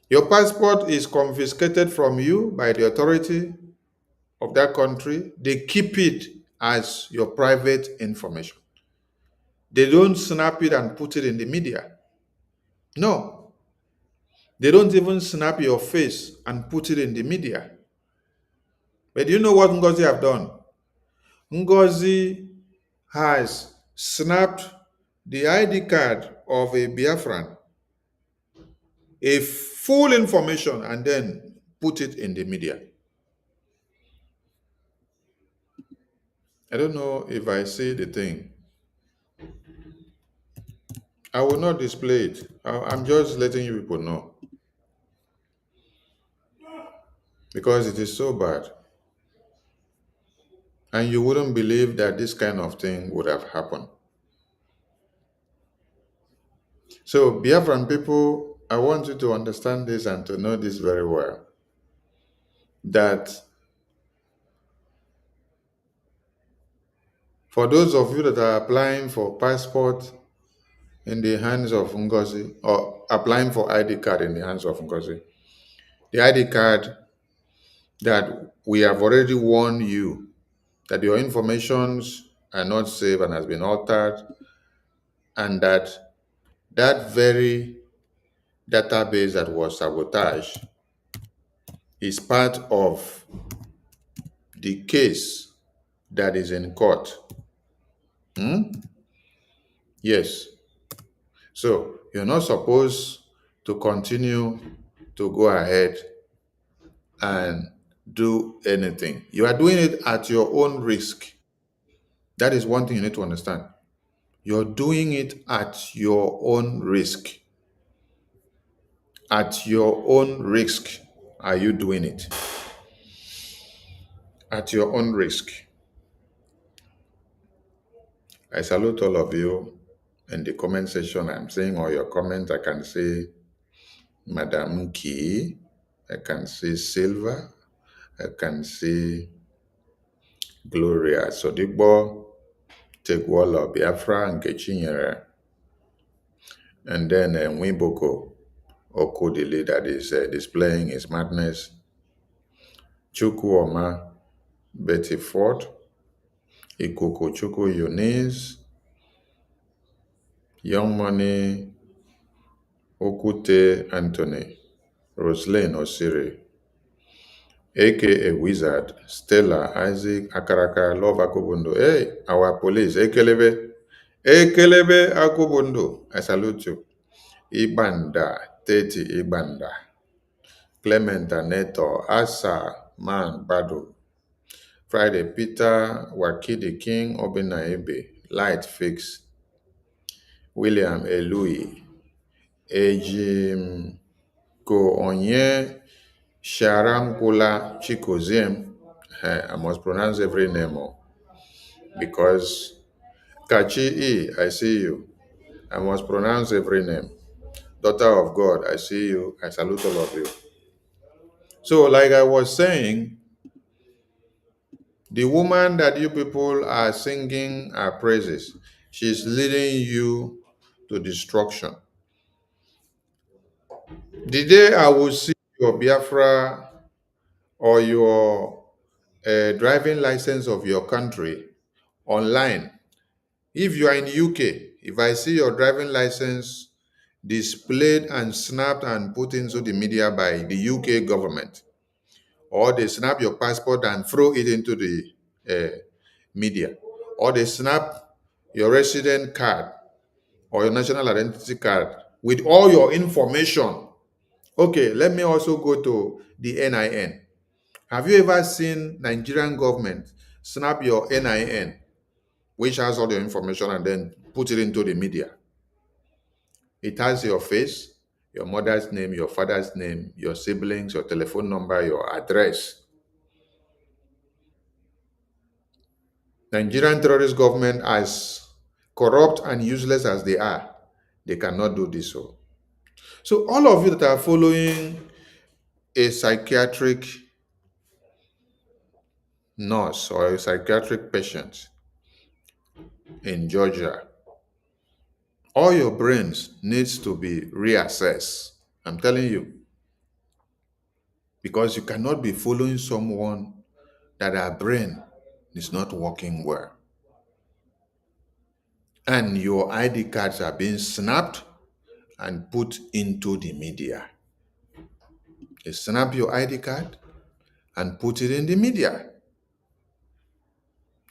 Your passport is confiscated from you by the authority of that country. They keep it as your private information. They don't snap it and put it in the media. No. They don't even snap your face and put it in the media. But do you know what NGOZI have done? NGOZI has snapped the ID card of a Biafran, a full information, and then put it in the media. I don't know if I say the thing. I will not display it. I'm just letting you people know, because it is so bad. And you wouldn't believe that this kind of thing would have happened. So, Biafran people, I want you to understand this and to know this very well, that for those of you that are applying for passport in the hands of NGOZI, or applying for ID card in the hands of NGOZI, the ID card that we have already warned you that your informations are not safe and has been altered, and that very database that was sabotaged is part of the case that is in court. Yes. So you're not supposed to continue to go ahead and do anything. You are doing it at your own risk. That is one thing you need to understand. You're doing it at your own risk. At your own risk are you doing it. At your own risk. I salute all of you in the comment section. I'm seeing all your comments. I can see Madam Key. I can see Silva. I can see Gloria Sodigbo, Tegwala Biafra, and Kechinyere. And then Boko. Okodili that is displaying his madness, Chukwuoma, Betty Ford, Ikuku Chukwu Eunice, Young Money, Okute Anthony, Roslyn Osiri, aka Wizard, Stella, Isaac, Akaraka, Love Akubundo. Hey, our police, Ekelebe, Ekelebe Akubundo. I salute you. Ibanda, Teti Ibanda, Clement Neto, Asa, Man, Badu, Friday, Peter, Wakidi King, Obenaebe, Light Fix, William Elui, Ejim Ko Onye, Sharam Kula Chikoziem. I must pronounce every name because Kachi E, I see you. I must pronounce every name. Daughter of God, I see you. I salute all of you. So, like I was saying, the woman that you people are singing her praises, she's leading you to destruction. The day I will see your Biafra or your driving license of your country online, if you are in UK, if I see your driving license displayed and snapped and put into the media by the UK government, or they snap your passport and throw it into the media, or they snap your resident card or your national identity card with all your information. Okay, let me also go to the NIN. Have you ever seen Nigerian government snap your NIN, which has all your information, and then put it into the media? It has your face, your mother's name, your father's name, your siblings, your telephone number, your address. Nigerian terrorist government, as corrupt and useless as they are, they cannot do this. So all of you that are following a psychiatric nurse or a psychiatric patient in Georgia, all your brains needs to be reassessed. I'm telling you, because you cannot be following someone that our brain is not working well. And your ID cards are being snapped and put into the media. They snap your ID card and put it in the media.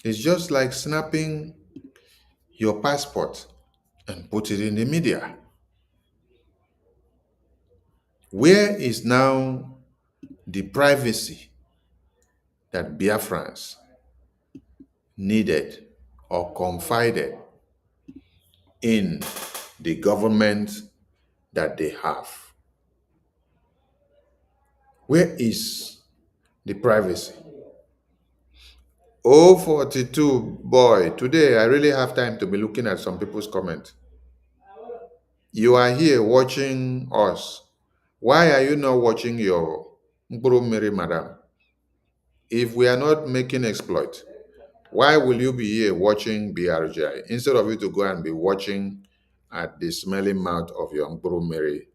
It's just like snapping your passport and put it in the media. Where is now the privacy that Biafrans needed or confided in the government that they have? Where is the privacy? 042, boy, today I really have time to be looking at some people's comments. You are here watching us. Why are you not watching your Mkpuru Mary madam? If we are not making exploit, why will you be here watching BRGIE instead of you to go and be watching at the smelling mouth of your Mkpuru Mary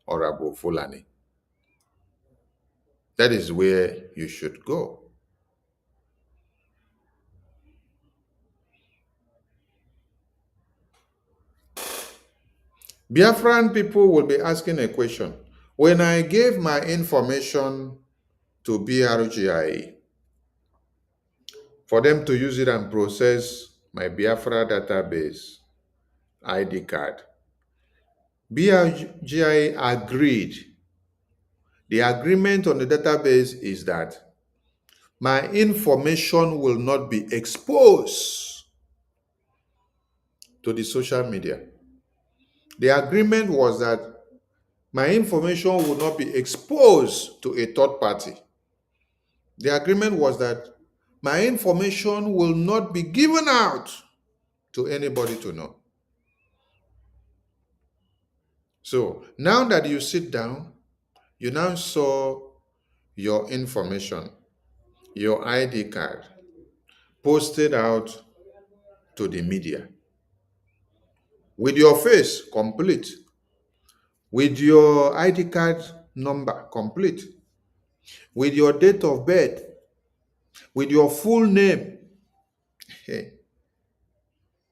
or Abu Fulani? That is where you should go. Biafran people will be asking a question. When I gave my information to BRGIE for them to use it and process my Biafra database ID card, BRGIE agreed. The agreement on the database is that my information will not be exposed to the social media. The agreement was that my information will not be exposed to a third party. The agreement was that my information will not be given out to anybody to know. So now that you sit down, you now saw your information, your ID card, posted out to the media with your face complete, with your ID card number complete, with your date of birth, with your full name. Hey,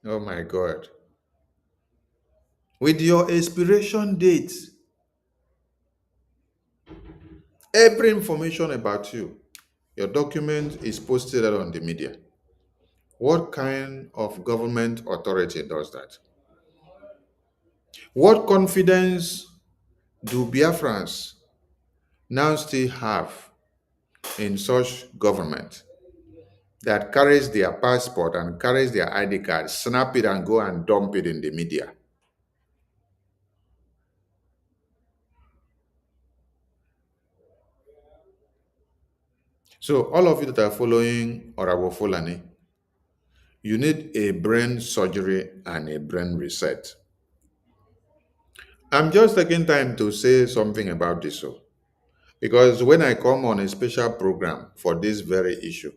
oh my God. With your expiration date, every information about you, your document is posted on the media. What kind of government authority does that? What confidence do Biafrans now still have in such government that carries their passport and carries their ID card, snap it and go and dump it in the media? So all of you that are following Orabo Fulani, you need a brain surgery and a brain reset. I'm just taking time to say something about this, because when I come on a special program for this very issue,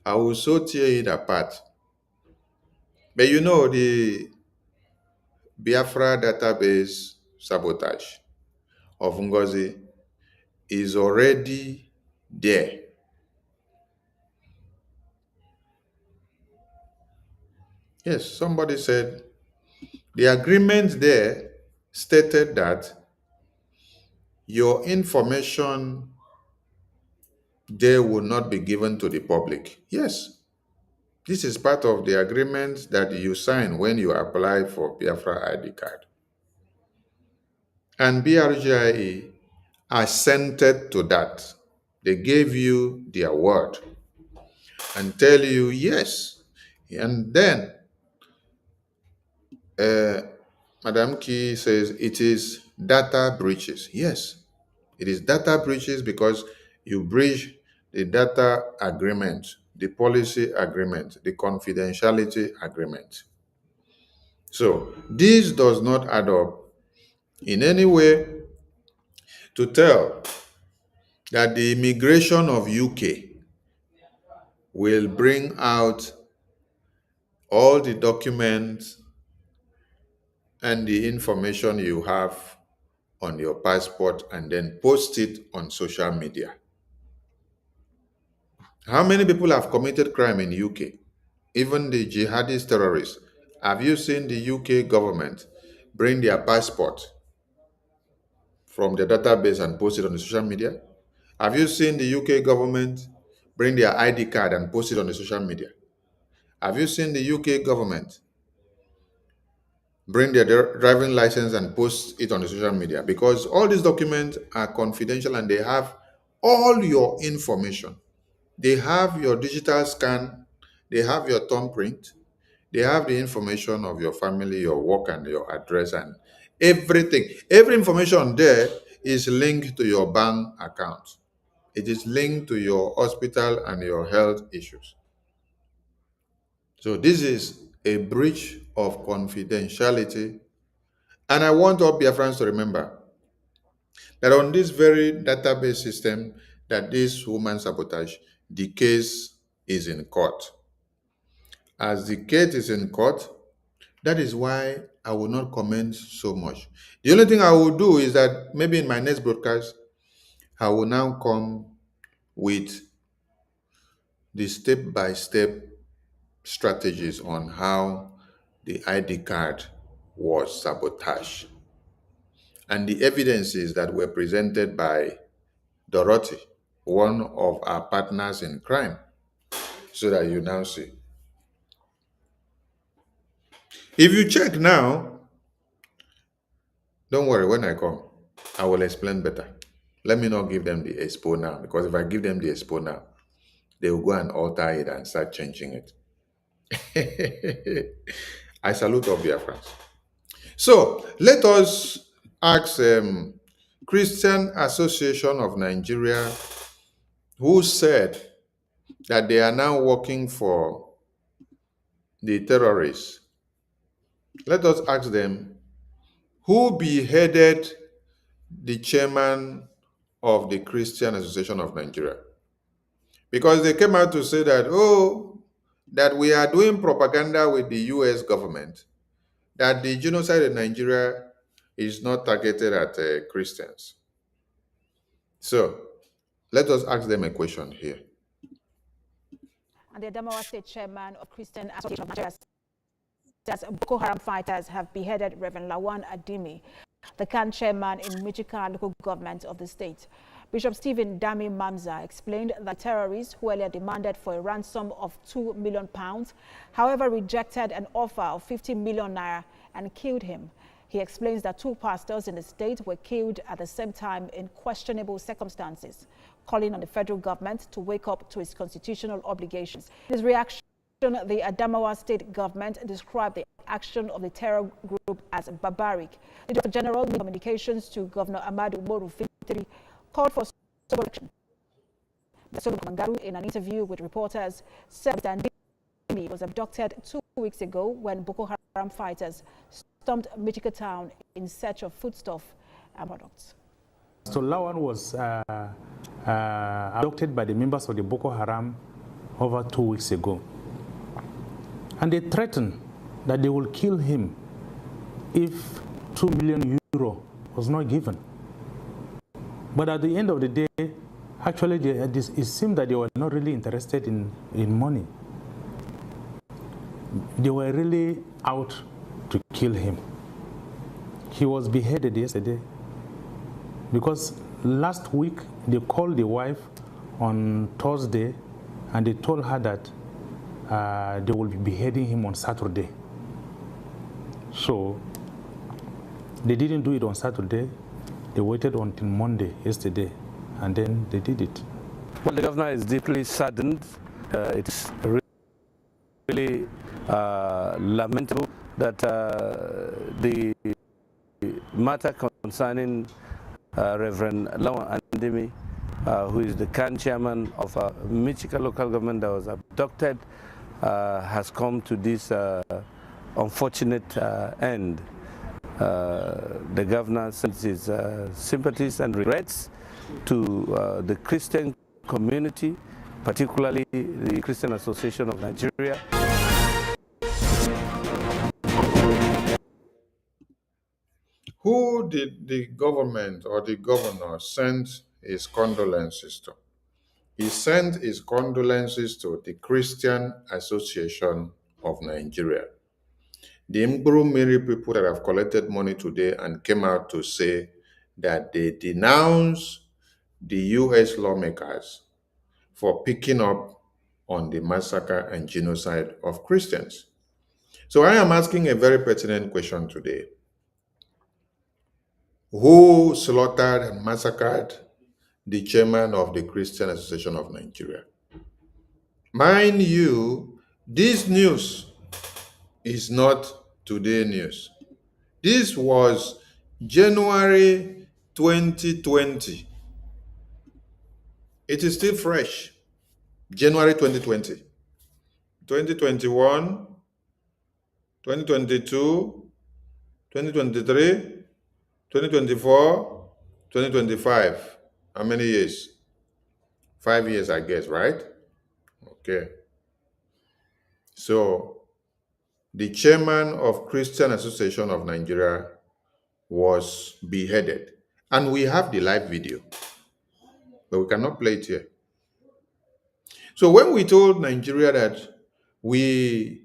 I will so tear it apart. But you know, the Biafra database sabotage of NGOZI is already there. Yes, somebody said the agreement there stated that your information there will not be given to the public. Yes, this is part of the agreement that you sign when you apply for Biafra ID card. And BRGIE assented to that. They gave you their word and tell you yes. And then Madam Key says it is data breaches. Yes, it is data breaches because you breach the data agreement, the policy agreement, the confidentiality agreement. So this does not add up in any way to tell that the immigration of UK will bring out all the documents and the information you have on your passport and then post it on social media. How many people have committed crime in UK? Even the jihadist terrorists. Have you seen the UK government bring their passport from the database and post it on the social media? Have you seen the UK government bring their ID card and post it on the social media? Have you seen the UK government bring their driving license and post it on the social media? Because all these documents are confidential and they have all your information. They have your digital scan, they have your thumbprint, they have the information of your family, your work, and your address, and everything. Every information there is linked to your bank account. It is linked to your hospital and your health issues. So this is a breach of confidentiality. And I want all Biafrans to remember that on this very database system that this woman sabotage, the case is in court. As the case is in court, that is why I will not comment so much. The only thing I will do is that maybe in my next broadcast, I will now come with the step-by-step strategies on how the ID card was sabotaged and the evidences that were presented by Dorothy, one of our partners in crime, so that you now see. If you check now, don't worry, when I come, I will explain better. Let me not give them the expo now, because if I give them the expo now, they will go and alter it and start changing it. I salute all Biafrans. So let us ask Christian Association of Nigeria, who said that they are now working for the terrorists. Let us ask them, who beheaded the chairman of the Christian Association of Nigeria? Because they came out to say that, that we are doing propaganda with the US government, that the genocide in Nigeria is not targeted at Christians. So let us ask them a question here. And the Adamawa State Chairman of Christian Association of Nigeria says Boko Haram fighters have beheaded Reverend Lawan Adimi, the CAN chairman in Michigan local government of the state. Bishop Stephen Dami Mamza explained that terrorists who earlier demanded for a ransom of £2 million, however, rejected an offer of 50 million naira and killed him. He explains that 2 pastors in the state were killed at the same time in questionable circumstances, calling on the federal government to wake up to its constitutional obligations. In his reaction, the Adamawa state government described the action of the terror group as barbaric. The Director General of Communications to Governor Ahmadu Umaru Fintiri called for sober action. Mangaru, in an interview with reporters, said that Adimi was abducted 2 weeks ago when Boko Haram fighters stormed Michika town in search of foodstuff and products. So Lawan was abducted by the members of the Boko Haram over 2 weeks ago. And they threatened that they will kill him if 2 million euro was not given. But at the end of the day, actually, it seemed that they were not really interested in money. They were really out to kill him. He was beheaded yesterday because last week they called the wife on Thursday and they told her that they will be beheading him on Saturday. So they didn't do it on Saturday. They waited until Monday, yesterday, and then they did it. Well, the governor is deeply saddened. It's really lamentable that the matter concerning Reverend Lawan Adimi, who is the CAN chairman of Michika local government that was abducted, has come to this unfortunate end. The governor sends his sympathies and regrets to the Christian community, particularly the Christian Association of Nigeria. Who did the government or the governor send his condolences to? He sent his condolences to the Christian Association of Nigeria. The Mary people that have collected money today and came out to say that they denounce the US lawmakers for picking up on the massacre and genocide of Christians. So I am asking a very pertinent question today. Who slaughtered and massacred the chairman of the Christian Association of Nigeria? Mind you, this news is not today news. This was January 2020. It is still fresh. January 2020. 2021, 2022, 2023, 2024, 2025. How many years? 5 years, I guess, right? Okay. So the chairman of Christian Association of Nigeria was beheaded. And we have the live video, but we cannot play it here. So when we told Nigeria that we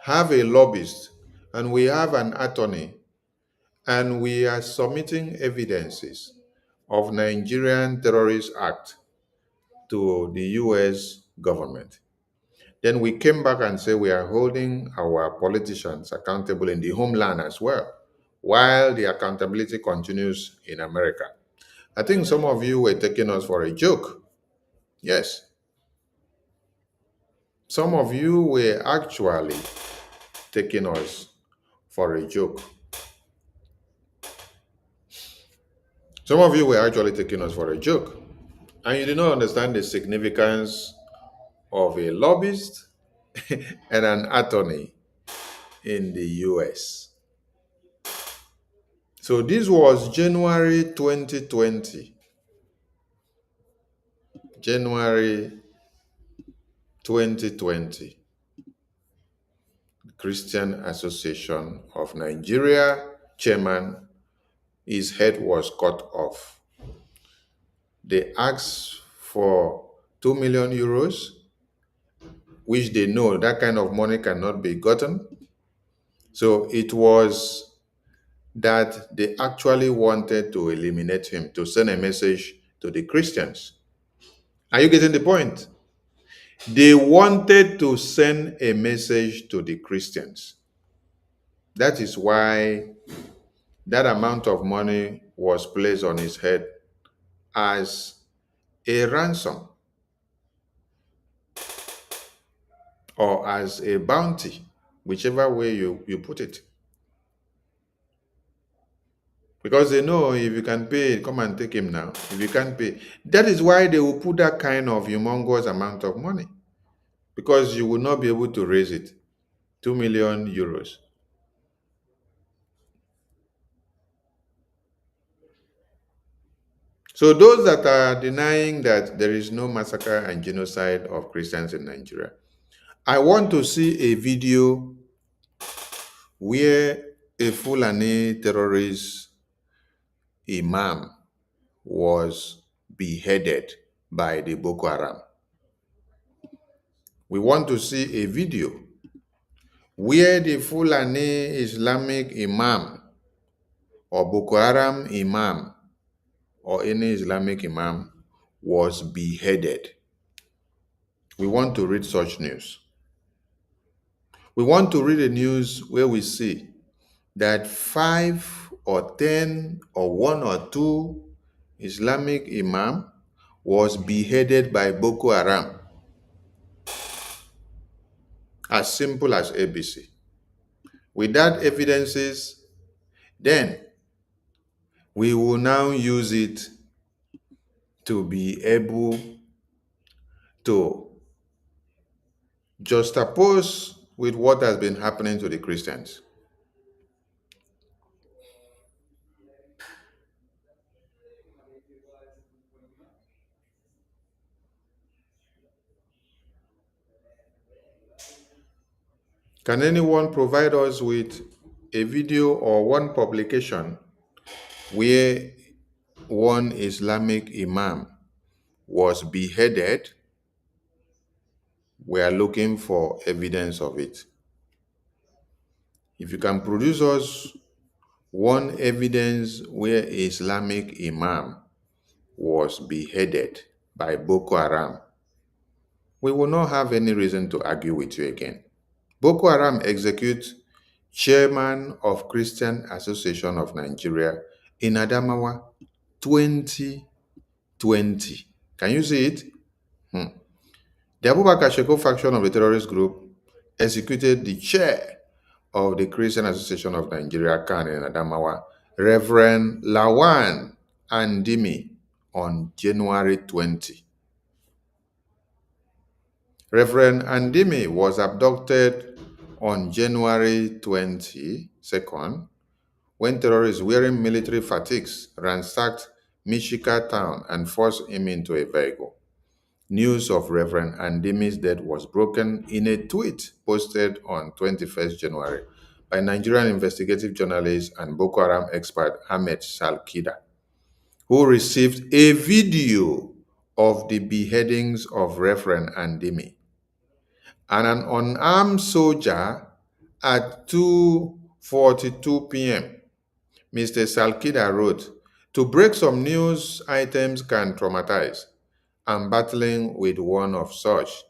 have a lobbyist and we have an attorney and we are submitting evidences of Nigerian Terrorist Act to the US government, then we came back and said we are holding our politicians accountable in the homeland as well, while the accountability continues in America. I think some of you were taking us for a joke. Yes. Some of you were actually taking us for a joke. Some of you were actually taking us for a joke. And you did not understand the significance of a lobbyist and an attorney in the US. So this was January 2020. January 2020. Christian Association of Nigeria chairman his head was cut off. They asked for 2 million euros, which they know that kind of money cannot be gotten. So it was that they actually wanted to eliminate him, to send a message to the Christians. Are you getting the point? They wanted to send a message to the Christians. That is why that amount of money was placed on his head as a ransom or as a bounty, whichever way you put it. Because they know if you can pay, come and take him now. If you can't pay, that is why they will put that kind of humongous amount of money. Because you will not be able to raise it. 2 million euros. So those that are denying that there is no massacre and genocide of Christians in Nigeria, I want to see a video where a Fulani terrorist imam was beheaded by the Boko Haram. We want to see a video where the Fulani Islamic imam or Boko Haram imam or any Islamic imam was beheaded. We want to read such news. We want to read a news where we see that 5 or 10 or 1 or 2 Islamic imam was beheaded by Boko Haram. As simple as ABC. With that evidences, then we will now use it to be able to juxtapose with what has been happening to the Christians. Can anyone provide us with a video or one publication where one Islamic imam was beheaded? We are looking for evidence of it. If you can produce us one evidence where an Islamic imam was beheaded by Boko Haram, we will not have any reason to argue with you again. Boko Haram executes chairman of Christian Association of Nigeria in Adamawa 2020. Can you see it? The Abubakar Sheko faction of the terrorist group executed the chair of the Christian Association of Nigeria, CAN, in Adamawa, Reverend Lawan Andimi, on January 20. Reverend Andimi was abducted on January 22nd when terrorists wearing military fatigues ransacked Michika town and forced him into a vehicle. News of Reverend Andimi's death was broken in a tweet posted on 21st January by Nigerian investigative journalist and Boko Haram expert Ahmed Salkida, who received a video of the beheadings of Reverend Andimi. And an unarmed soldier at 2:42 p.m. Mr. Salkida wrote, "To break some news items can traumatize. I'm battling with one of such.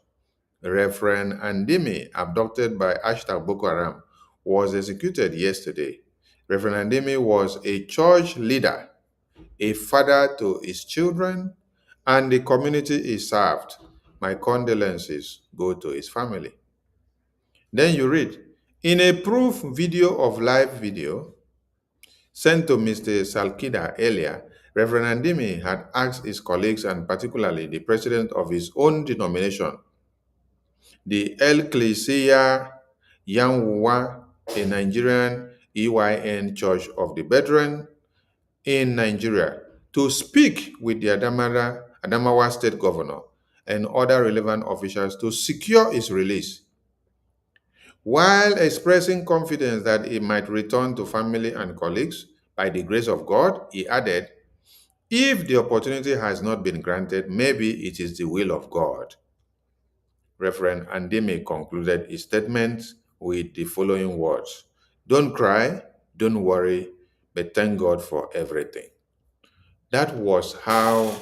Reverend Andimi, abducted by #Boko Haram, was executed yesterday. Reverend Andimi was a church leader, a father to his children, and the community he served. My condolences go to his family." Then you read, in a proof video of live video sent to Mr. Salkida earlier, Reverend Andimi had asked his colleagues and particularly the president of his own denomination, the Ecclesia Yanwa, a Nigerian EYN Church of the Brethren in Nigeria, to speak with the Adamawa State Governor and other relevant officials to secure his release, while expressing confidence that he might return to family and colleagues by the grace of God, he added, if the opportunity has not been granted, maybe it is the will of God. Reverend Andime concluded his statement with the following words: don't cry, don't worry, but thank God for everything. That was how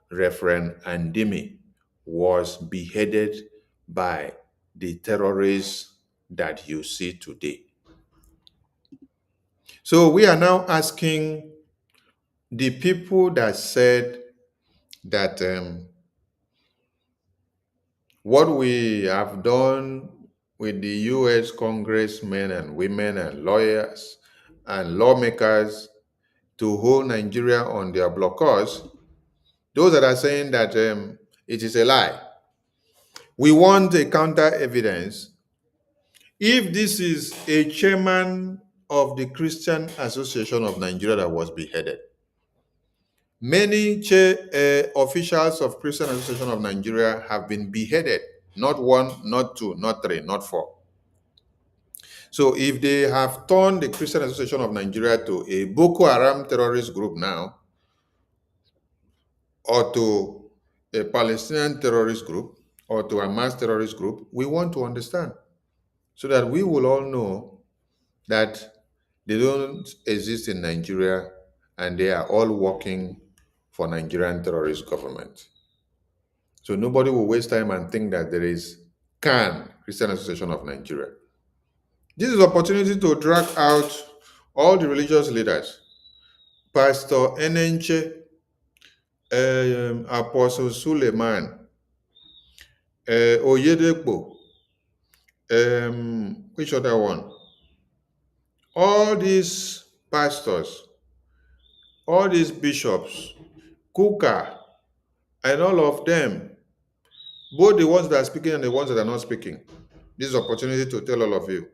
Reverend Andime was beheaded by the terrorists that you see today. So we are now asking the people that said that what we have done with the US congressmen and women and lawyers and lawmakers to hold Nigeria on their blockers, those that are saying that it is a lie. We want a counter evidence. If this is a chairman of the Christian Association of Nigeria that was beheaded, many officials of Christian Association of Nigeria have been beheaded. Not one, not two, not three, not four. So if they have turned the Christian Association of Nigeria to a Boko Haram terrorist group now, or to a Palestinian terrorist group, or to a mass terrorist group, we want to understand so that we will all know that they don't exist in Nigeria and they are all working for Nigerian terrorist government. So nobody will waste time and think that there is CAN, Christian Association of Nigeria. This is an opportunity to drag out all the religious leaders. Pastor Enenche, Apostle Suleiman, Oyedepo, which other one? All these pastors, all these bishops, Kuka, and all of them, both the ones that are speaking and the ones that are not speaking. This is an opportunity to tell all of you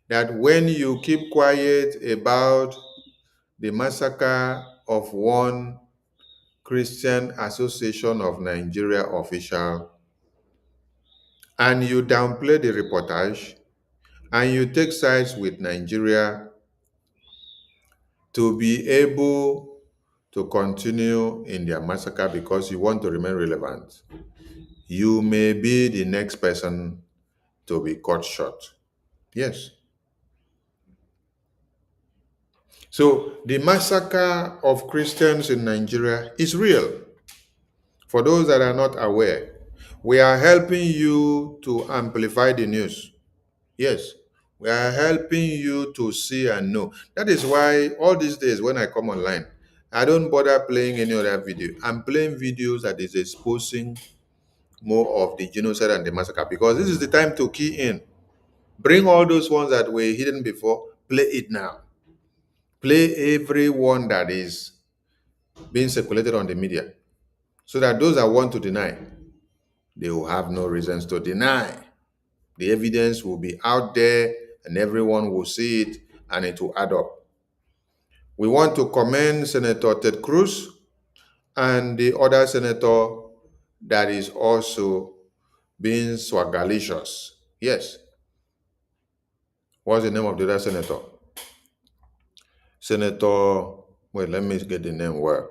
that when you keep quiet about the massacre of one Christian Association of Nigeria official, and you downplay the reportage, and you take sides with Nigeria to be able to continue in their massacre because you want to remain relevant, you may be the next person to be cut short. Yes. So the massacre of Christians in Nigeria is real. For those that are not aware, we are helping you to amplify the news. Yes, we are helping you to see and know. That is why all these days when I come online, I don't bother playing any other video. I'm playing videos that is exposing more of the genocide and the massacre because this is the time to key in. Bring all those ones that were hidden before, play it now. Play every one that is being circulated on the media so that those that want to deny, they will have no reasons to deny. The evidence will be out there and everyone will see it and it will add up. We want to commend Senator Ted Cruz and the other senator that is also being swagalicious. Yes. What's the name of the other senator? Senator, wait, let me get the name where.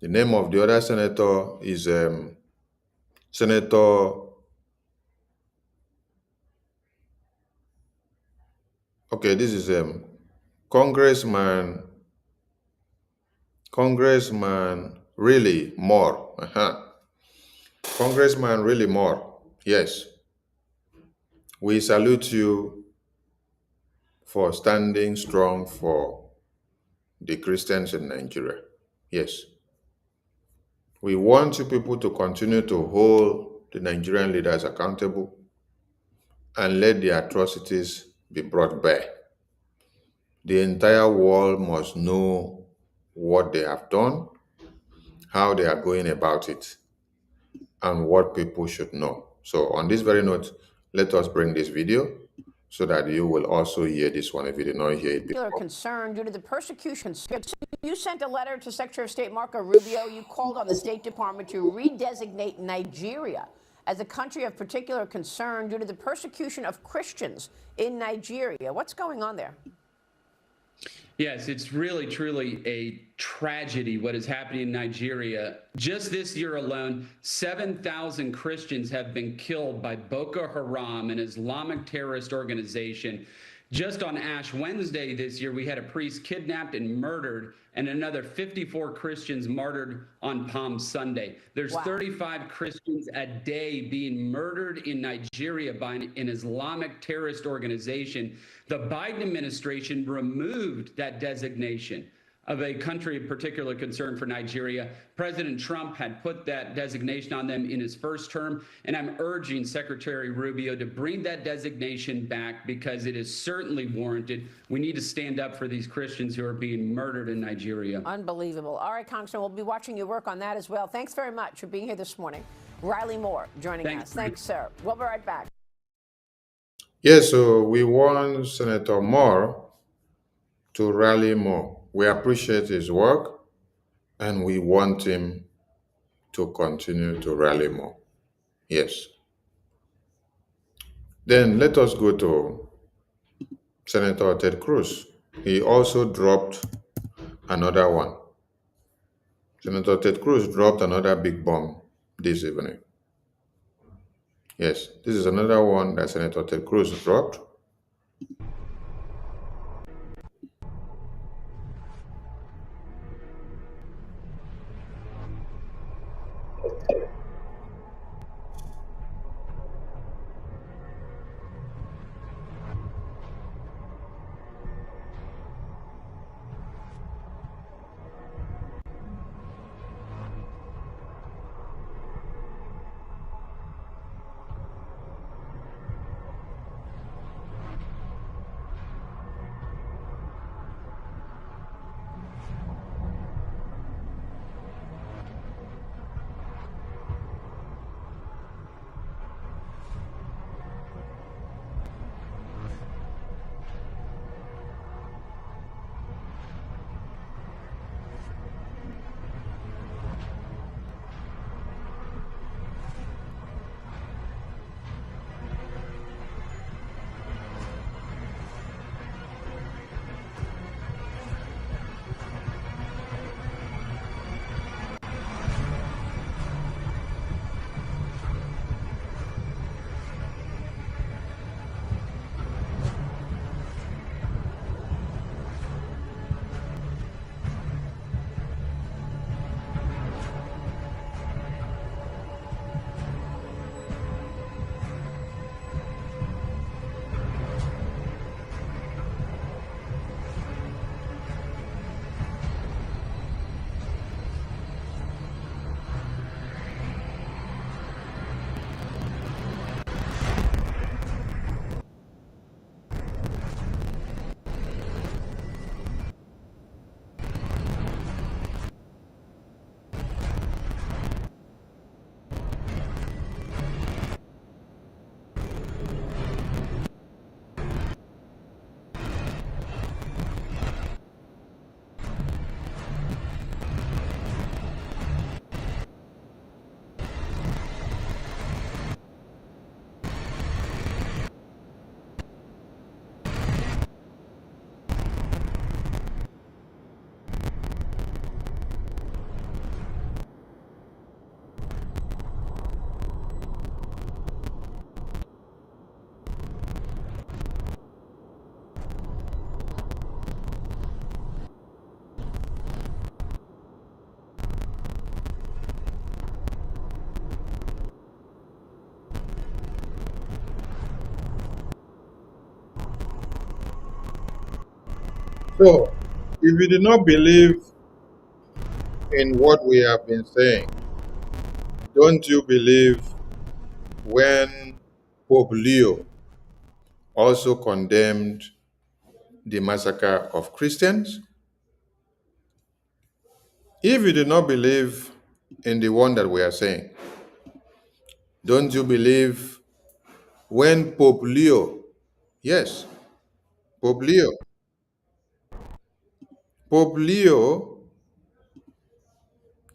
The name of the other senator is Senator, okay, this is Congressman really more. Congressman really more. Yes. We salute you for standing strong for the Christians in Nigeria. Yes. We want you people to continue to hold the Nigerian leaders accountable and let the atrocities be brought back. The entire world must know what they have done, how they are going about it, and what people should know. So on this very note, let us bring this video so that you will also hear this one if you did not hear it before. Concern due to the persecution. You sent a letter to Secretary of State Marco Rubio. You called on the State Department to redesignate Nigeria as a country of particular concern due to the persecution of Christians in Nigeria. What's going on there? Yes, it's really, truly a tragedy what is happening in Nigeria. Just this year alone, 7,000 Christians have been killed by Boko Haram, an Islamic terrorist organization. Just on Ash Wednesday this year, we had a priest kidnapped and murdered, and another 54 Christians martyred on Palm Sunday. There's 35 Christians a day being murdered in Nigeria by an Islamic terrorist organization. The Biden administration removed that designation of a country of particular concern for Nigeria. President Trump had put that designation on them in his first term, and I'm urging Secretary Rubio to bring that designation back because it is certainly warranted. We need to stand up for these Christians who are being murdered in Nigeria. Unbelievable. All right, Congressman, we'll be watching your work on that as well. Thanks very much for being here this morning. Riley Moore joining us. Thanks, sir. We'll be right back. Yes, so we want Senator Moore to rally more. We appreciate his work, and we want him to continue to rally more. Yes. Then let us go to Senator Ted Cruz. He also dropped another one. Senator Ted Cruz dropped another big bomb this evening. Yes, this is another one that Senator Ted Cruz dropped. So, if you do not believe in what we have been saying, don't you believe when Pope Leo also condemned the massacre of Christians? If you do not believe in the one that we are saying, don't you believe when Pope Leo, yes, Pope Leo,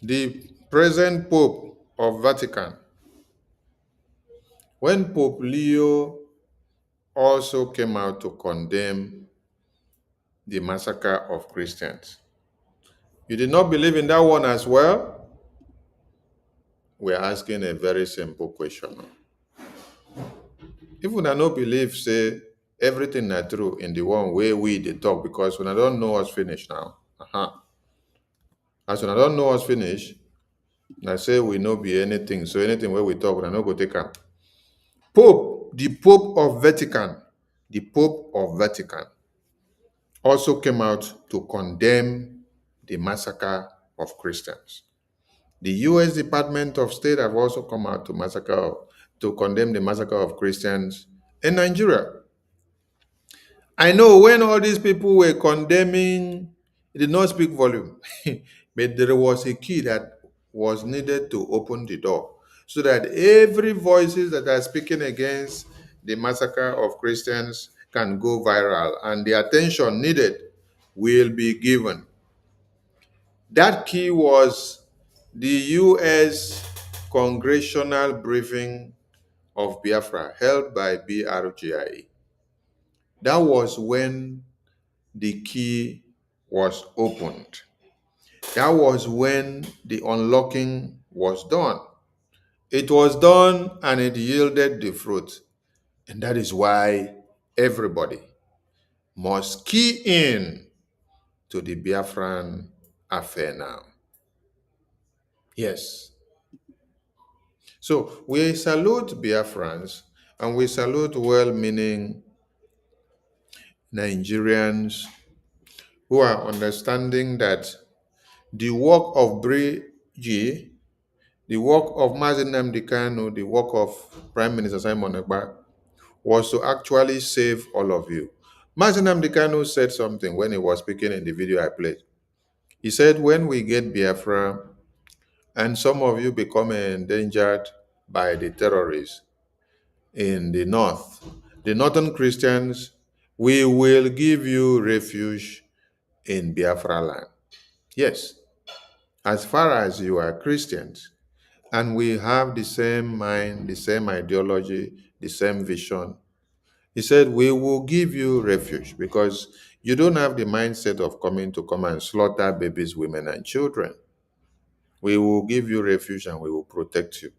the present Pope of Vatican, when Pope Leo also came out to condemn the massacre of Christians. You did not believe in that one as well? We're asking a very simple question. If we don't believe, say, everything is true in the one way we dey talk, because when I don't know us finish now. As when I don't know us finish, I say we no be anything. So anything where we talk, we no go take am. The Pope of Vatican also came out to condemn the massacre of Christians. The U.S. Department of State have also come out to condemn the massacre of Christians in Nigeria. I know when all these people were condemning, it did not speak volume, but there was a key that was needed to open the door so that every voices that are speaking against the massacre of Christians can go viral and the attention needed will be given. That key was the US Congressional Briefing of Biafra held by BRGIE. That was when the key was opened. That was when the unlocking was done. It was done and it yielded the fruit. And that is why everybody must key in to the Biafran affair now. Yes. So we salute Biafrans and we salute well-meaning Nigerians who are understanding that the work of BRGIE, the work of Mazi Nnamdi Kanu, the work of Prime Minister Simon Ekpa was to actually save all of you. Mazi Nnamdi Kanu said something when he was speaking in the video I played. He said, when we get Biafra and some of you become endangered by the terrorists in the north, the northern Christians, we will give you refuge in Biafra land. Yes, as far as you are Christians, and we have the same mind, the same ideology, the same vision, he said, we will give you refuge because you don't have the mindset of coming to come and slaughter babies, women, and children. We will give you refuge and we will protect you.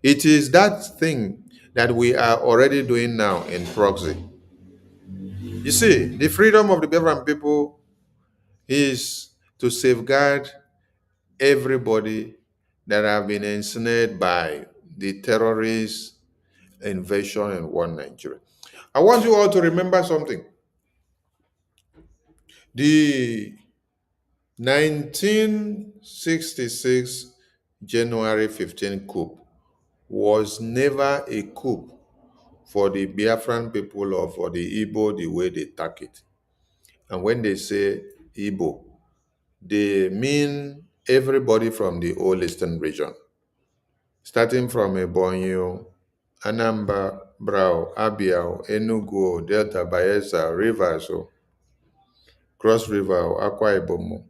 It is that thing that we are already doing now in proxy. You see, the freedom of the Biafran people is to safeguard everybody that have been ensnared by the terrorist invasion in one Nigeria. I want you all to remember something. The 1966 January 15 coup was never a coup for the Biafran people or for the Igbo the way they take it. And when they say Igbo, they mean everybody from the old Eastern region, starting from Ebonyi, Anambra, Abia, Enugu, Delta, Bayelsa, Rivers, Cross River, Akwa Ibom.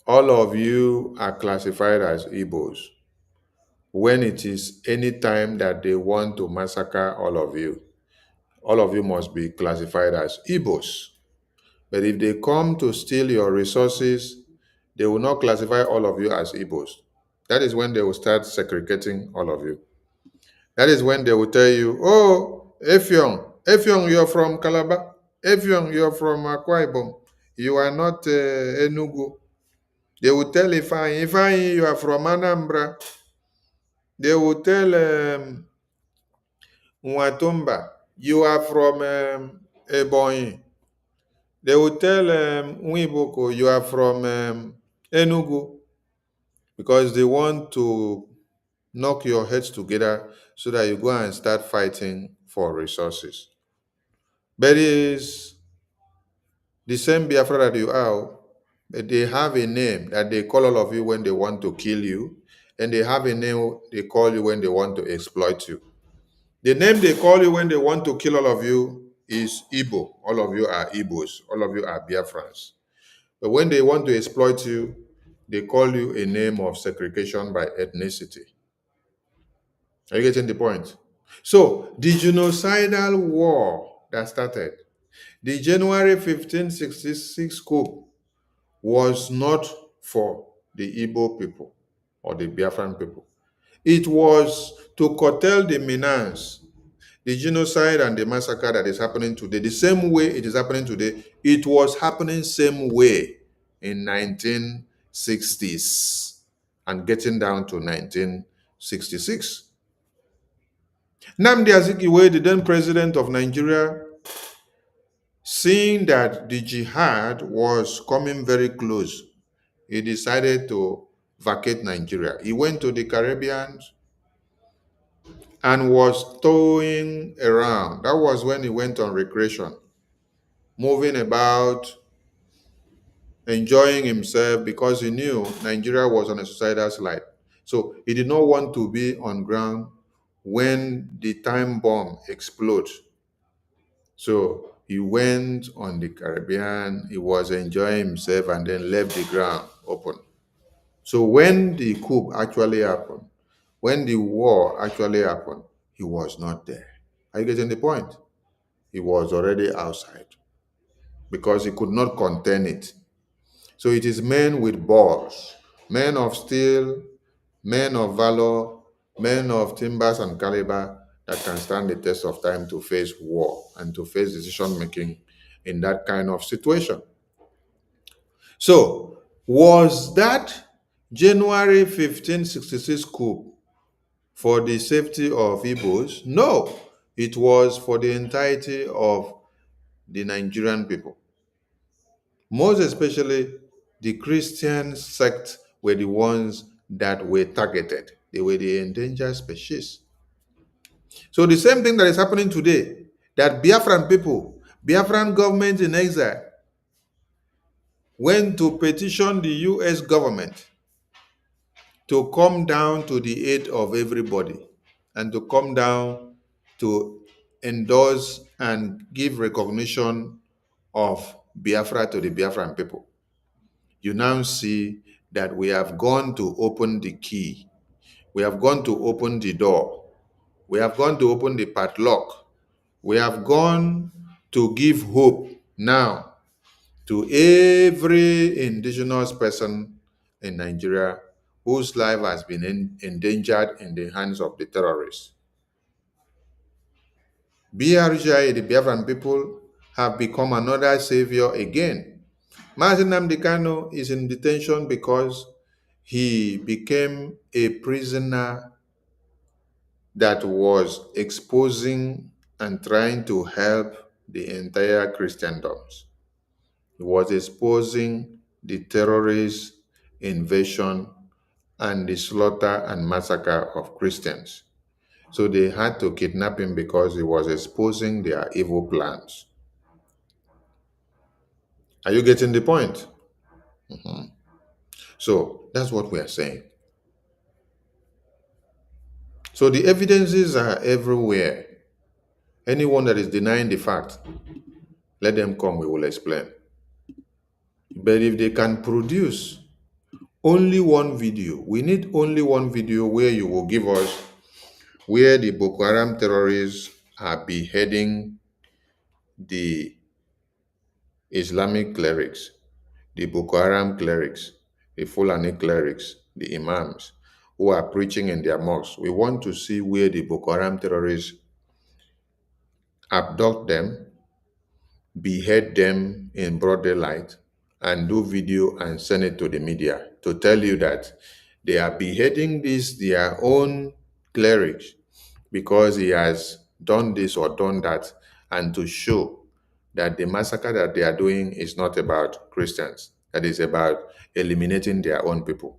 All of you are classified as Igbos. When it is any time that they want to massacre all of you must be classified as Igbos. But if they come to steal your resources, they will not classify all of you as Igbos. That is when they will start segregating all of you. That is when they will tell you, oh, Effiong, you're from Calabar. Effiong, you're from Akwa Ibom. You are not Enugu. They will tell Ifeanyi, you are from Anambra. They will tell Nwatumba, you are from Ebonyi. They will tell Boko, you are from Enugu. Because they want to knock your heads together so that you go and start fighting for resources. But it is the same Biafra that you are, but they have a name that they call all of you when they want to kill you, and they have a name they call you when they want to exploit you. The name they call you when they want to kill all of you is Igbo. All of you are Igbos. All of you are Biafrans. But when they want to exploit you, they call you a name of segregation by ethnicity. Are you getting the point? So the genocidal war that started, The January 1566 coup was not for the Igbo people or the Biafran people. It was to curtail the menace, the genocide and the massacre that is happening today. The same way it is happening today, it was happening same way in 1960s and getting down to 1966. Nnamdi Azikiwe, the then president of Nigeria, seeing that the jihad was coming very close, he decided to vacate Nigeria. He went to the Caribbean and was towing around. That was when he went on recreation, moving about, enjoying himself, because he knew Nigeria was on a suicidal slide. So he did not want to be on ground when the time bomb explodes. So he went on the Caribbean, he was enjoying himself, and then left the ground open. So when the coup actually happened, when the war actually happened, he was not there. Are you getting the point? He was already outside because he could not contain it. So it is men with balls, men of steel, men of valor, men of timbers and caliber that can stand the test of time to face war and to face decision making in that kind of situation. So, was that January 1566 coup for the safety of Igbos? No, it was for the entirety of the Nigerian people. Most especially, the Christian sect were the ones that were targeted. They were the endangered species. So the same thing that is happening today, that Biafran people, Biafran government in exile, went to petition the US government to come down to the aid of everybody and to come down to endorse and give recognition of Biafra to the Biafran people. You now see that we have gone to open the key. We have gone to open the door. We have gone to open the padlock. We have gone to give hope now to every indigenous person in Nigeria whose life has been endangered in the hands of the terrorists. BRGIE, the Biafran people, have become another savior again. Mazi Nnamdi Kanu is in detention because he became a prisoner that was exposing and trying to help the entire Christendoms. He was exposing the terrorist invasion and the slaughter and massacre of Christians. So they had to kidnap him because he was exposing their evil plans. Are you getting the point? So that's what we are saying. So the evidences are everywhere. Anyone that is denying the fact, let them come, we will explain. But if they can produce only one video, we need only one video where you will give us where the Boko Haram terrorists are beheading the Islamic clerics, the Boko Haram clerics, the Fulani clerics, the imams who are preaching in their mosques. We want to see where the Boko Haram terrorists abduct them, behead them in broad daylight, and do video and send it to the media to tell you that they are beheading their own clerics because he has done this or done that, and to show that the massacre that they are doing is not about Christians, that is about eliminating their own people.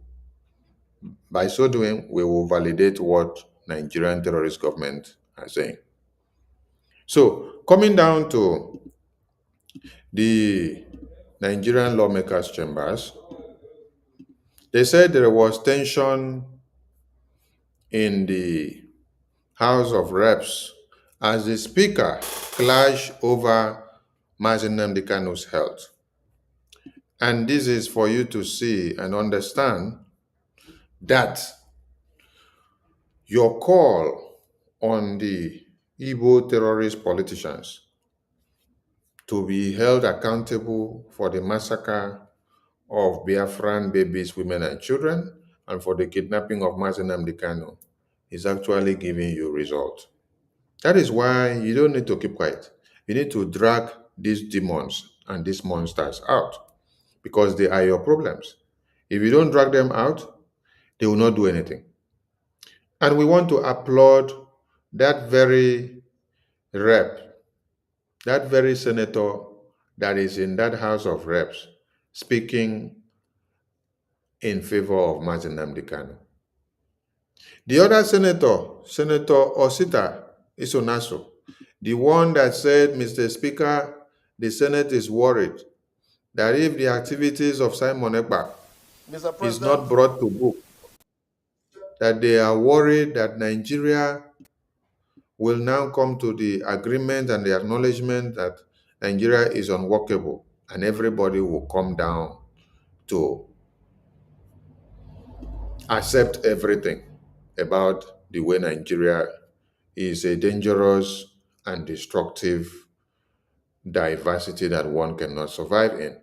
By so doing, we will validate what Nigerian terrorist government are saying. So, coming down to the Nigerian lawmakers' chambers, they said there was tension in the House of Reps as the Speaker clashed over Mazi Nnamdi Kanu's health. And this is for you to see and understand that your call on the Igbo terrorist politicians to be held accountable for the massacre of Biafran babies, women, and children, and for the kidnapping of Nnamdi Kanu is actually giving you results. That is why you don't need to keep quiet. You need to drag these demons and these monsters out because they are your problems. If you don't drag them out, they will not do anything. And we want to applaud that very rep, that very senator that is in that House of Reps speaking in favor of Nnamdi Kanu. The other senator, Senator Osita Isonaso, the one that said, Mr. Speaker, the Senate is worried that if the activities of Simon Ekpa is not brought to book, that they are worried that Nigeria will now come to the agreement and the acknowledgement that Nigeria is unworkable and everybody will come down to accept everything about the way Nigeria is a dangerous and destructive diversity that one cannot survive in.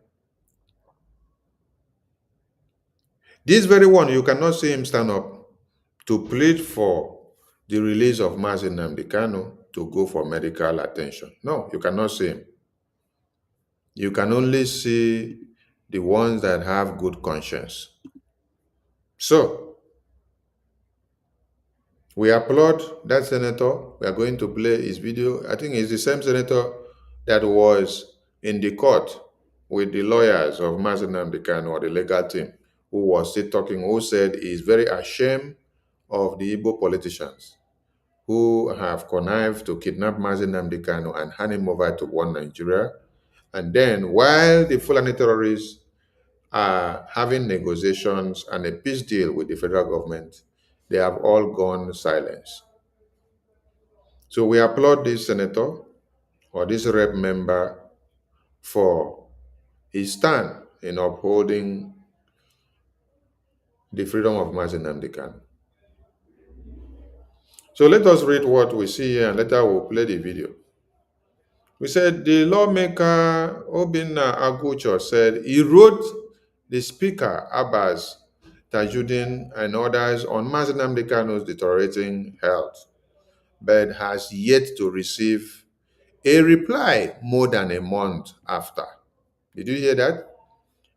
This very one, you cannot see him stand up to plead for the release of Nnamdi Kanu to go for medical attention. No, you cannot see him. You can only see the ones that have good conscience. So, we applaud that senator. We are going to play his video. I think it's the same senator that was in the court with the lawyers of Nnamdi Kanu, or the legal team, who was still talking, who said he's very ashamed of the Igbo politicians who have connived to kidnap Nnamdi Kanu and hand him over to one Nigeria. And then, while the Fulani terrorists are having negotiations and a peace deal with the federal government, they have all gone silent. So we applaud this senator or this rep member for his stand in upholding the freedom of Nnamdi Kanu. So let us read what we see here and later we'll play the video. We said the lawmaker Obinna Agucho said he wrote the speaker Abbas Tajuddin and others on Nnamdi Kanu's deteriorating health, but has yet to receive a reply more than a month after. Did you hear that?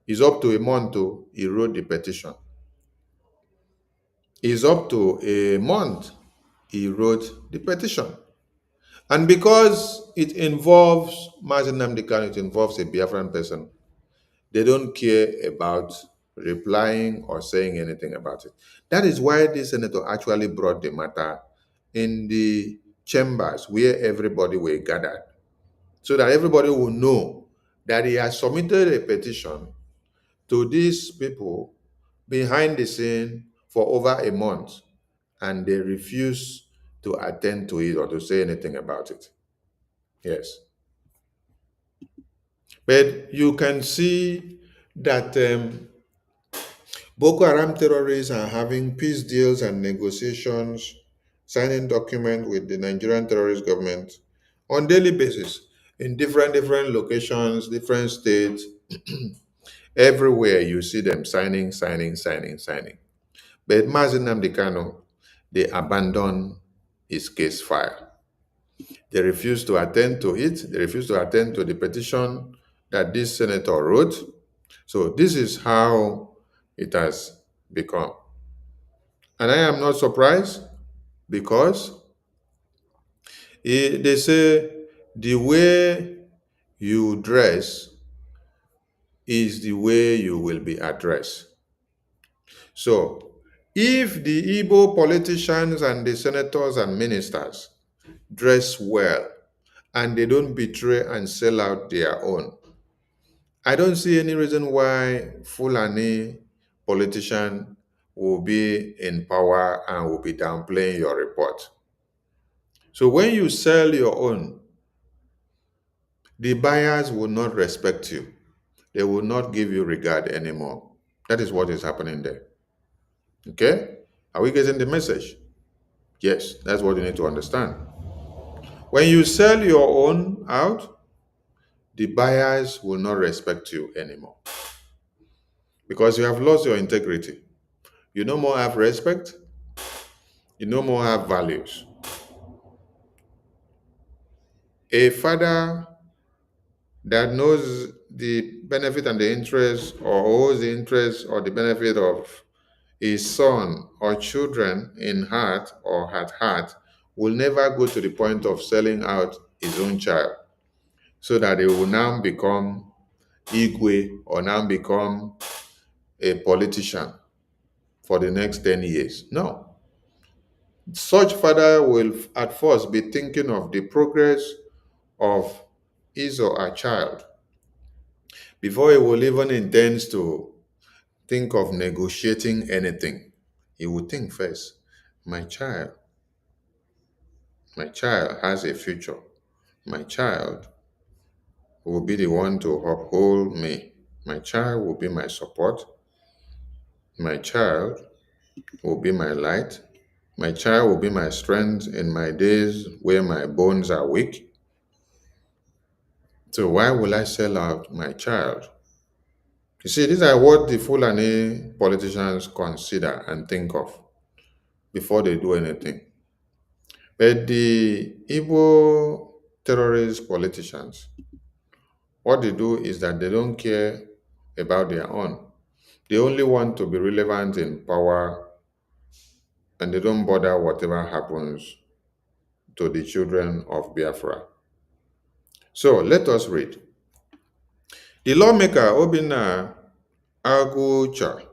It's up to a month to he wrote the petition. It's up to a month he wrote the petition. And because it involves Nnamdi Kanu, it involves a Biafran person, they don't care about replying or saying anything about it. That is why this senator actually brought the matter in the chambers where everybody were gathered, so that everybody will know that he has submitted a petition to these people behind the scene for over a month, and they refuse to attend to it or to say anything about it. Yes. But you can see that Boko Haram terrorists are having peace deals and negotiations, signing documents with the Nigerian terrorist government on daily basis in different locations, different states. Everywhere you see them signing. But Nnamdi Kanu, they abandon his case file. They refuse to attend to it. They refuse to attend to the petition that this senator wrote. So this is how it has become. And I am not surprised, because they say the way you dress is the way you will be addressed. So if the Igbo politicians and the senators and ministers dress well and they don't betray and sell out their own, I don't see any reason why Fulani politician will be in power and will be downplaying your report. So when you sell your own, the buyers will not respect you. They will not give you regard anymore. That is what is happening there. Okay? Are we getting the message? Yes, that's what you need to understand. When you sell your own out, the buyers will not respect you anymore because you have lost your integrity. You no more have respect. You no more have values. A father that knows the benefit and the interest, or owes the interest or the benefit of his son or children in heart or at heart, will never go to the point of selling out his own child so that they will now become Igwe or now become a politician for the next 10 years. No. Such father will at first be thinking of the progress of his or her child before he will even intend to think of negotiating anything. He will think first, my child has a future. My child will be the one to uphold me. My child will be my support. My child will be my light. My child will be my strength in my days where my bones are weak. So why will I sell out my child? You see, these are what the Fulani politicians consider and think of before they do anything. But the Igbo terrorist politicians, what they do is that they don't care about their own. They only want to be relevant in power, and they don't bother whatever happens to the children of Biafra. So let us read. The lawmaker Obinna Agucha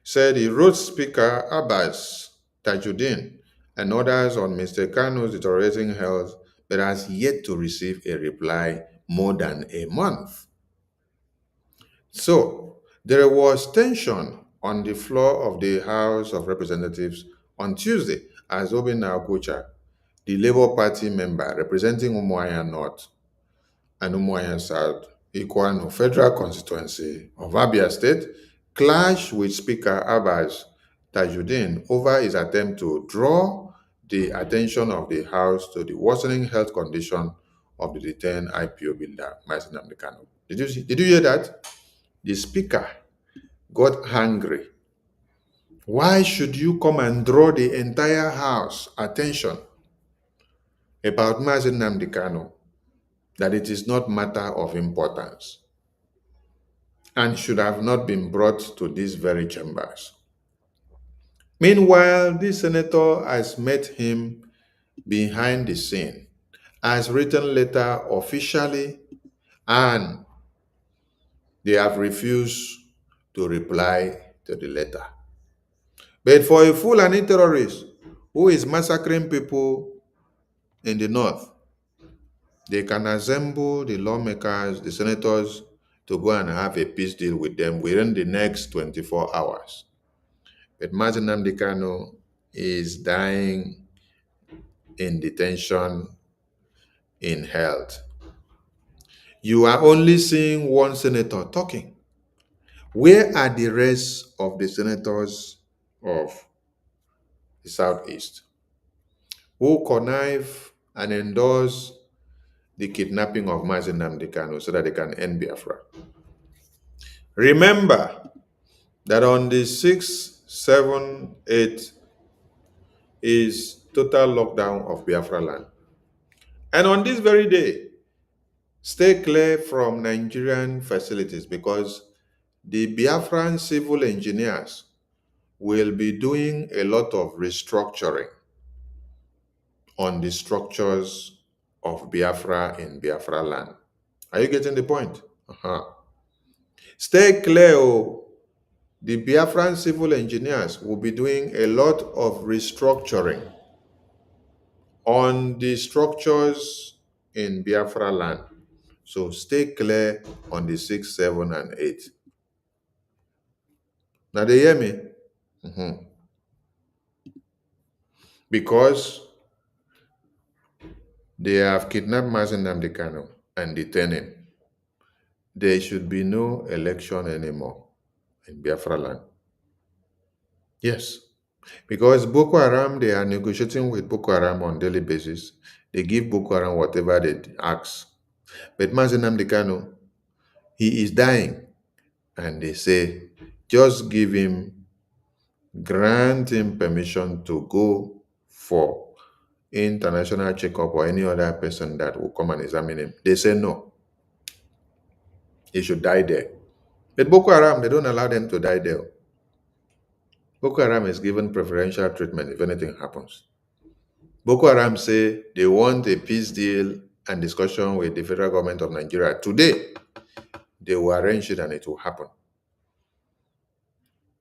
said he wrote Speaker Abbas Tajuddin and others on Mr. Kano's deteriorating health, but has yet to receive a reply more than a month. So there was tension on the floor of the House of Representatives on Tuesday as Obinna Agucha, the Labour Party member representing Umuahia North and Umuahia South, Ikwano Federal Constituency of Abia State, clashed with Speaker Abbas Tajuddin over his attempt to draw the attention of the House to the worsening health condition of the detained IPO builder, Mazi Nnamdi Kanu. Did you hear that? The Speaker got angry. Why should you come and draw the entire House attention about Mazi Nnamdi Kanu, that it is not matter of importance and should have not been brought to these very chambers? Meanwhile, this senator has met him behind the scene, has written letter officially, and they have refused to reply to the letter. But for a Fulani terrorist who is massacring people in the north, they can assemble the lawmakers, the senators, to go and have a peace deal with them within the next 24 hours. But Mazi Nnamdi Kanu is dying in detention in health. You are only seeing one senator talking. Where are the rest of the senators of the Southeast who connive and endorse the kidnapping of Mazi Nnamdi Kanu so that they can end Biafra? Remember that on the 6th, 7th, 8th is total lockdown of Biafra land. And on this very day, stay clear from Nigerian facilities because the Biafran civil engineers will be doing a lot of restructuring on the structures of Biafra in Biafra land. Are you getting the point? Stay clear. The Biafran civil engineers will be doing a lot of restructuring on the structures in Biafra land. So stay clear on the 6th, 7th, and 8th. Now they hear me? Because they have kidnapped Mazi Nnamdi Kanu and detained him. There should be no election anymore in Biafra land. Yes. Because Boko Haram, they are negotiating with Boko Haram on a daily basis. They give Boko Haram whatever they ask. But Mazi Nnamdi Kanu, he is dying. And they say, just give him, grant him permission to go for international checkup or any other person that will come and examine him. They say no. He should die there. But Boko Haram, they don't allow them to die there. Boko Haram is given preferential treatment if anything happens. Boko Haram say they want a peace deal and discussion with the federal government of Nigeria. Today, they will arrange it and it will happen.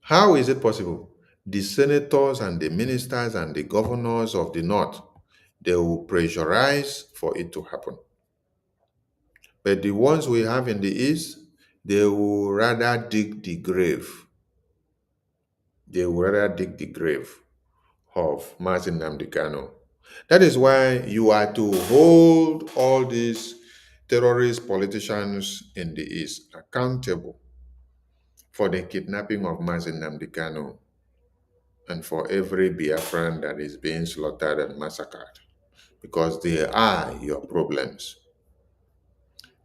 How is it possible? The senators and the ministers and the governors of the north, they will pressurize for it to happen. But the ones we have in the east, they will rather dig the grave. They will rather dig the grave of Mazi Nnamdi Kanu. That is why you are to hold all these terrorist politicians in the east accountable for the kidnapping of Mazi Nnamdi Kanu and for every Biafran that is being slaughtered and massacred, because they are your problems.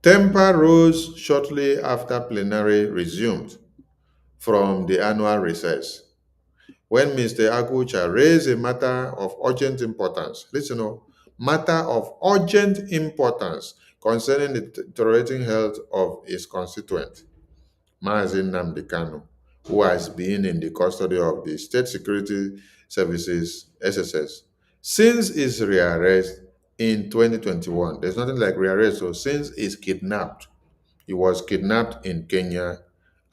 Temper rose shortly after plenary resumed from the annual recess, when Mr. Agucha raised a matter of urgent importance. Listen, matter of urgent importance concerning the deteriorating health of his constituent, Mazi Nnamdi Kanu, who has been in the custody of the State Security Services, SSS, since his rearrest in 2021. There's nothing like rearrest, so since he's kidnapped. He was kidnapped in Kenya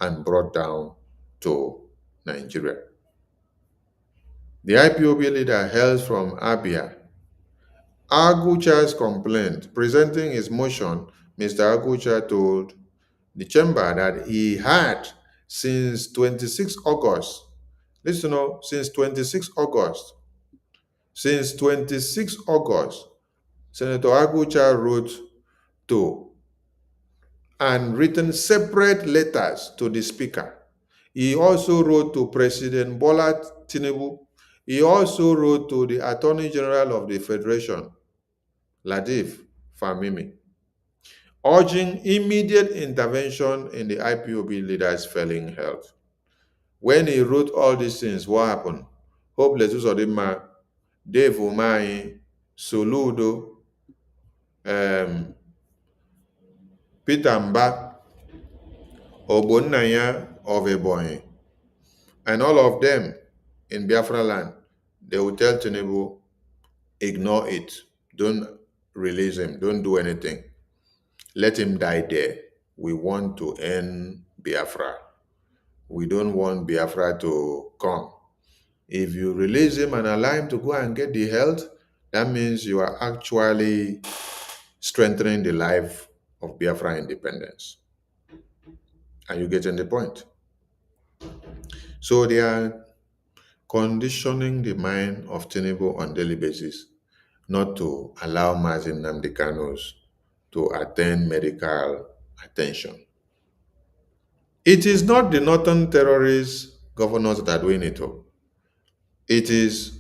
and brought down to Nigeria. The IPOB leader hails from Abia. Agucha's complaint. Presenting his motion, Mr. Agucha told the chamber that he had since 26 August. Listen, since 26 August. Since 26 August, Senator Agucha wrote to and written separate letters to the speaker. He also wrote to President Bola Tinubu. He also wrote to the Attorney General of the Federation, Lateef Fahimi, urging immediate intervention in the IPOB leader's failing health. When he wrote all these things, what happened? Hope Letus Odima, Dave Umahi, Soludo, Peter Mba, Ogbonnaya of Ebonyi, and all of them in Biafra land, they will tell Tinubu, ignore it. Don't release him. Don't do anything. Let him die there. We want to end Biafra. We don't want Biafra to come. If you release him and allow him to go and get the health, that means you are actually strengthening the life of Biafra independence. Are you getting the point? So they are conditioning the mind of Tinubu on a daily basis not to allow Mazi Nnamdi Kanu to attend medical attention. It is not the northern terrorist governors that are doing it. It is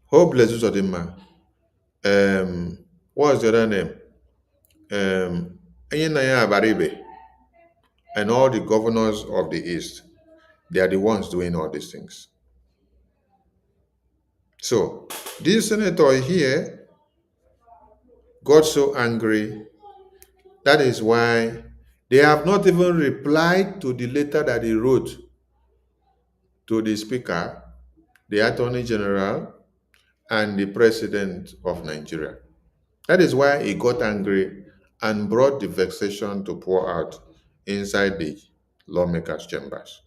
Hope Letus Odima. What's the other name? Enyenaya Abaribe, and all the governors of the East. They are the ones doing all these things. So, this senator here got so angry. That is why they have not even replied to the letter that he wrote to the Speaker, the Attorney General, and the President of Nigeria. That is why he got angry and brought the vexation to pour out inside the lawmakers' chambers.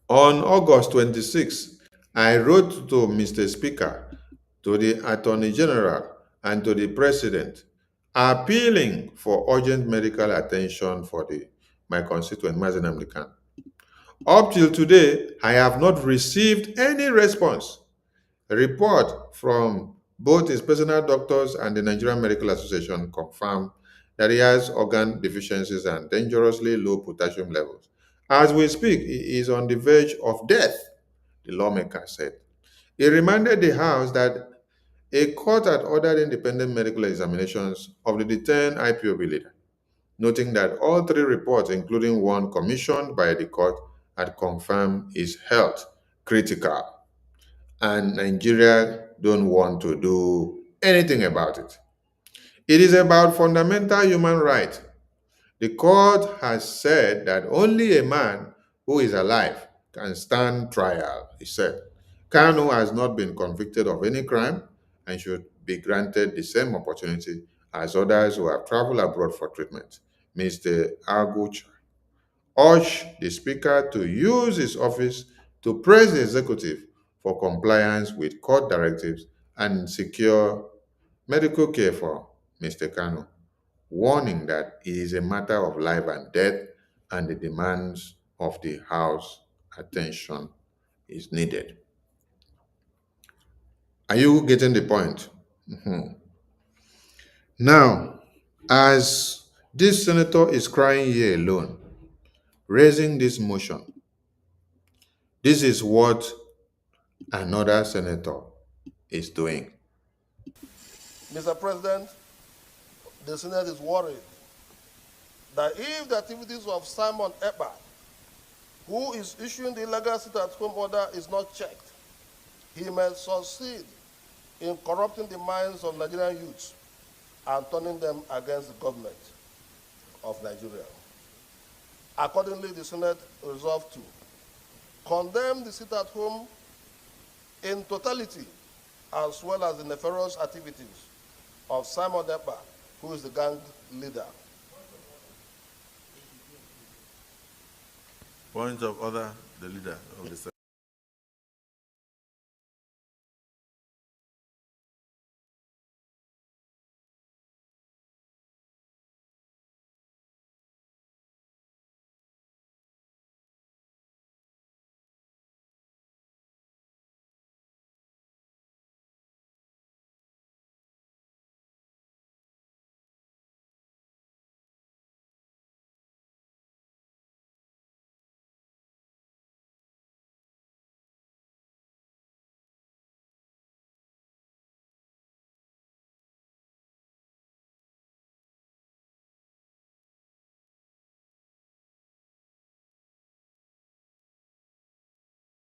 On August 26, I wrote to Mr. Speaker, to the Attorney General, and to the President, appealing for urgent medical attention for my constituent, Mazi Nnamdi Kanu. Up till today, I have not received any response. A report from both his personal doctors and the Nigerian Medical Association confirmed that he has organ deficiencies and dangerously low potassium levels. As we speak, he is on the verge of death, the lawmaker said. He reminded the House that a court had ordered independent medical examinations of the detained IPOB leader, noting that all three reports, including one commissioned by the court, had confirmed his health critical, and Nigeria don't want to do anything about it. It is about fundamental human rights. The court has said that only a man who is alive can stand trial, he said. Kanu has not been convicted of any crime and should be granted the same opportunity as others who have traveled abroad for treatment. Mr. Aguch urged the Speaker to use his office to press the executive for compliance with court directives and secure medical care for Mr. Kanu, warning that it is a matter of life and death and the demands of the House attention is needed. Are you getting the point? Now, as this senator is crying here alone, raising this motion, this is what another senator is doing. Mr. President, the Senate is worried that if the activities of Simon Ekpa, who is issuing the illegal sit-at-home order, is not checked, he may succeed in corrupting the minds of Nigerian youths and turning them against the government of Nigeria. Accordingly, the Senate resolved to condemn the sit-at-home in totality, as well as the nefarious activities of Simon Ekpa, who is the gang leader. Point of order, the leader of the Senate.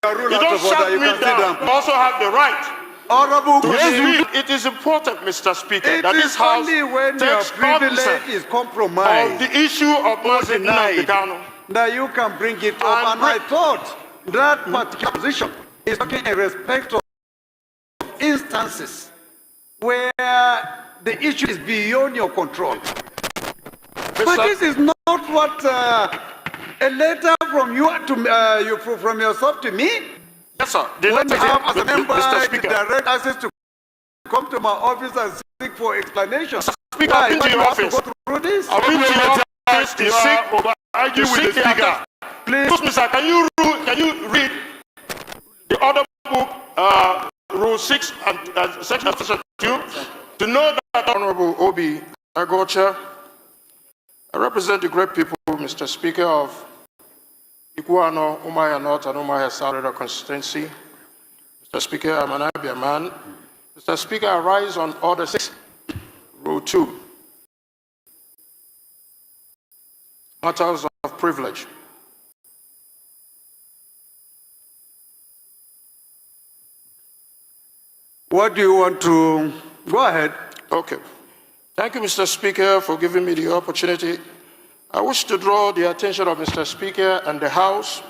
You don't shut me down. You also have the right. Honorable, It is important, Mr. Speaker, that this House when your takes privilege is compromised of the issue of Nnamdi Kanu. that you can bring it up. And I thought that particular position is talking in respect of instances where the issue is beyond your control. But this is not what a letter from you to from yourself to me. Yes, sir. When I have as a member Mr. Speaker, direct access to come to my office and seek for explanation. Speaker, I've been to your office. Go through this? I've been to your office to seek argue with the Speaker. Please, Mr. Can you read the order book, Rule 6 and Section 2, to know that Honorable Obi Ogoja, I represent the great people, Mr. Speaker, of Iguano, Umaya North and Umaya South constituency. Mr. Speaker, I'm an Abia man. Mr. Speaker, I rise on Order 6, Rule 2. Matters of privilege. what do you want to... Go ahead. Okay. Thank you, Mr. Speaker, for giving me the opportunity. I wish to draw the attention of Mr. Speaker and the House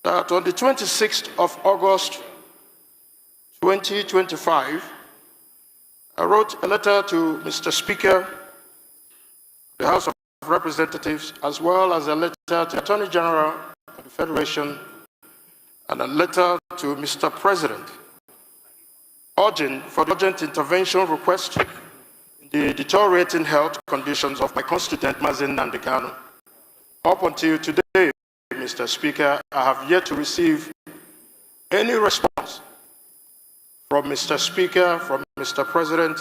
that on the 26th of August, 2025, I wrote a letter to Mr. Speaker, the House of Representatives, as well as a letter to the Attorney General of the Federation, and a letter to Mr. President, urging for the urgent intervention request the deteriorating health conditions of my constituent, Mazin Nnamdi Kanu. Up until today, Mr. Speaker, I have yet to receive any response from Mr. Speaker, from Mr. President,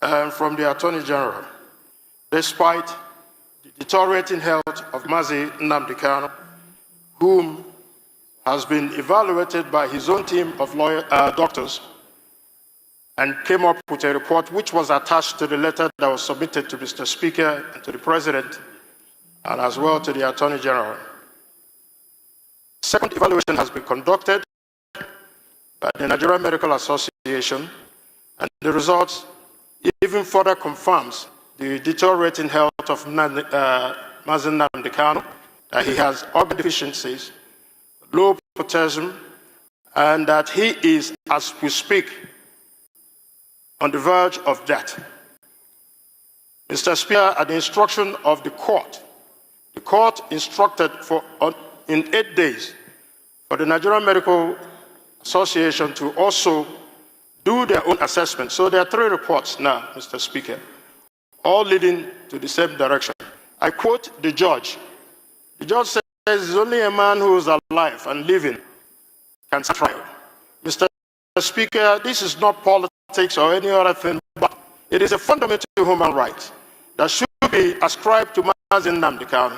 and from the Attorney General, despite the deteriorating health of Mazi Nnamdi Kanu, whom has been evaluated by his own team of doctors and came up with a report which was attached to the letter that was submitted to Mr. Speaker and to the President, and as well to the Attorney General. Second evaluation has been conducted by the Nigerian Medical Association, and the results even further confirms the deteriorating health of Mazen Nnamdi Kanu, that he has organ deficiencies, low potassium, and that he is, as we speak, on the verge of death. Mr. Speaker, at the instruction of the court instructed in 8 days for the Nigerian Medical Association to also do their own assessment. So there are 3 reports now, Mr. Speaker, all leading to the same direction. I quote the judge. The judge says, "It's only a man who is alive and living can stand trial." Mr. Speaker, this is not politics or any other thing, but it is a fundamental human right that should be ascribed to Mazen Nnamdi Kanu.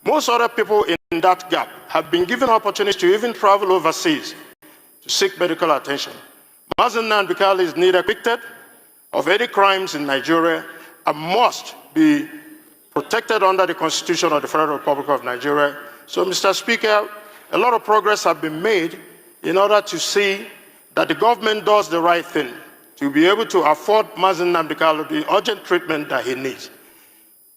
Most other people in that gap have been given opportunities to even travel overseas to seek medical attention. Mazen Nnamdi Kanu is neither convicted of any crimes in Nigeria and must be protected under the Constitution of the Federal Republic of Nigeria. So, Mr. Speaker, a lot of progress has been made in order to see that the government does the right thing to be able to afford Mazen Nnamdi Kanu the urgent treatment that he needs.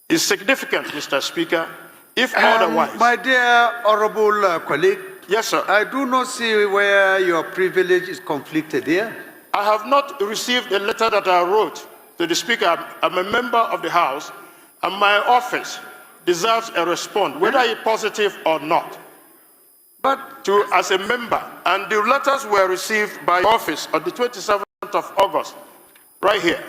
It's significant, Mr. Speaker, if otherwise. My dear honorable colleague, yes, sir. I do not see where your privilege is conflicted here. I have not received a letter that I wrote to the Speaker. I'm a member of the House, and my office deserves a response, whether it's positive or not. But as a member, and the letters were received by office on the 27th of August, right here.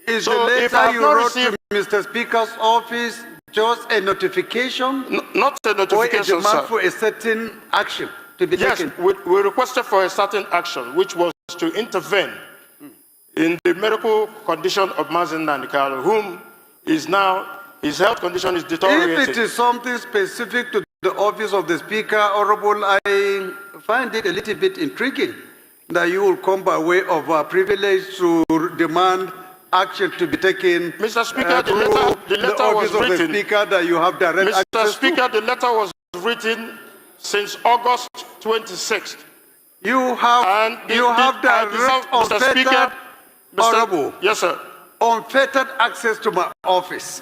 Is so the letter you wrote to Mr. Speaker's office just a notification? Not a notification, or a demand for a certain action to be taken? Yes, we requested for a certain action, which was to intervene in the medical condition of Mazen Nnamdi Kanu, whom is now, his health condition is deteriorating. If it is something specific to the office of the Speaker, Honorable, I find it a little bit intriguing that you will come by way of a privilege to demand action to be taken. Mr. Speaker, the letter was written. Of the Speaker that you have direct access Mr. Speaker, the letter was written since August 26th. You have direct, unfettered, Honorable. Yes, sir. Unfettered access to my office.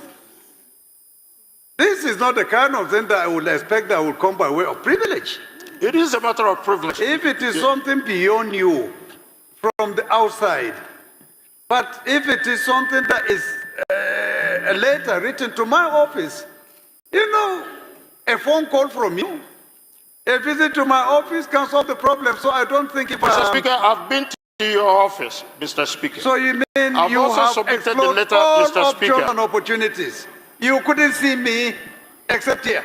This is not the kind of thing that I would expect that will come by way of privilege. It is a matter of privilege. If it is something beyond you, from the outside, but if it is something that is a letter written to my office, you know, a phone call from you, a visit to my office can solve the problem. So I don't think if Mr. Speaker, I've been to your office, Mr. Speaker. So you mean I've you also have submitted the explored letter, all Mr. options Speaker. and opportunities. You couldn't see me except here.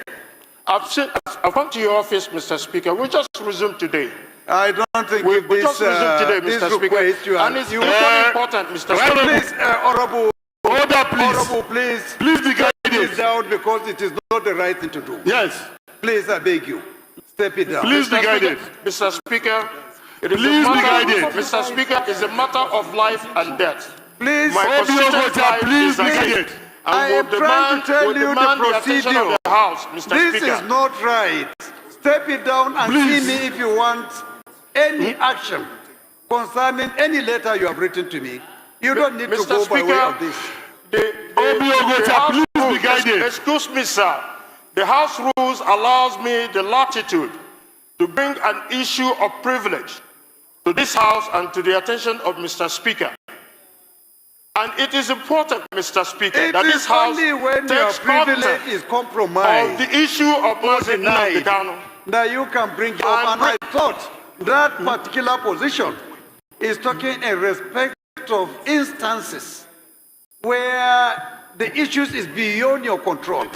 I've come to your office, Mr. Speaker. We just resumed today. I don't think we just resumed today, Mr. Speaker. And it's equally important, Mr. Speaker. Please, Honorable. Order, please. Honorable, please. Please be guided. Step it down because it is not the right thing to do. Yes. Please, I beg you. Step it down. Please be guided. Mr. Speaker, it is please be guided. Mr. Speaker, it's a matter of life and death. Please, my constituent right please is be guided. I am trying to tell you the procedure. Of the House, Mr. This Speaker. is not right. Step it down and please. see me if you want any action concerning any letter you have written to me. You don't need Mr. to go Speaker, by way of this. Please be guided. Excuse me, sir. The House rules allows me the latitude to bring an issue of privilege to this House and to the attention of Mr. Speaker. And it is important, Mr. Speaker, that this House only when your takes privilege is compromised of the issue of Mazen Nnamdi Kanu that you can bring it up. And I thought that particular position is talking in respect of instances where the issues is beyond your control.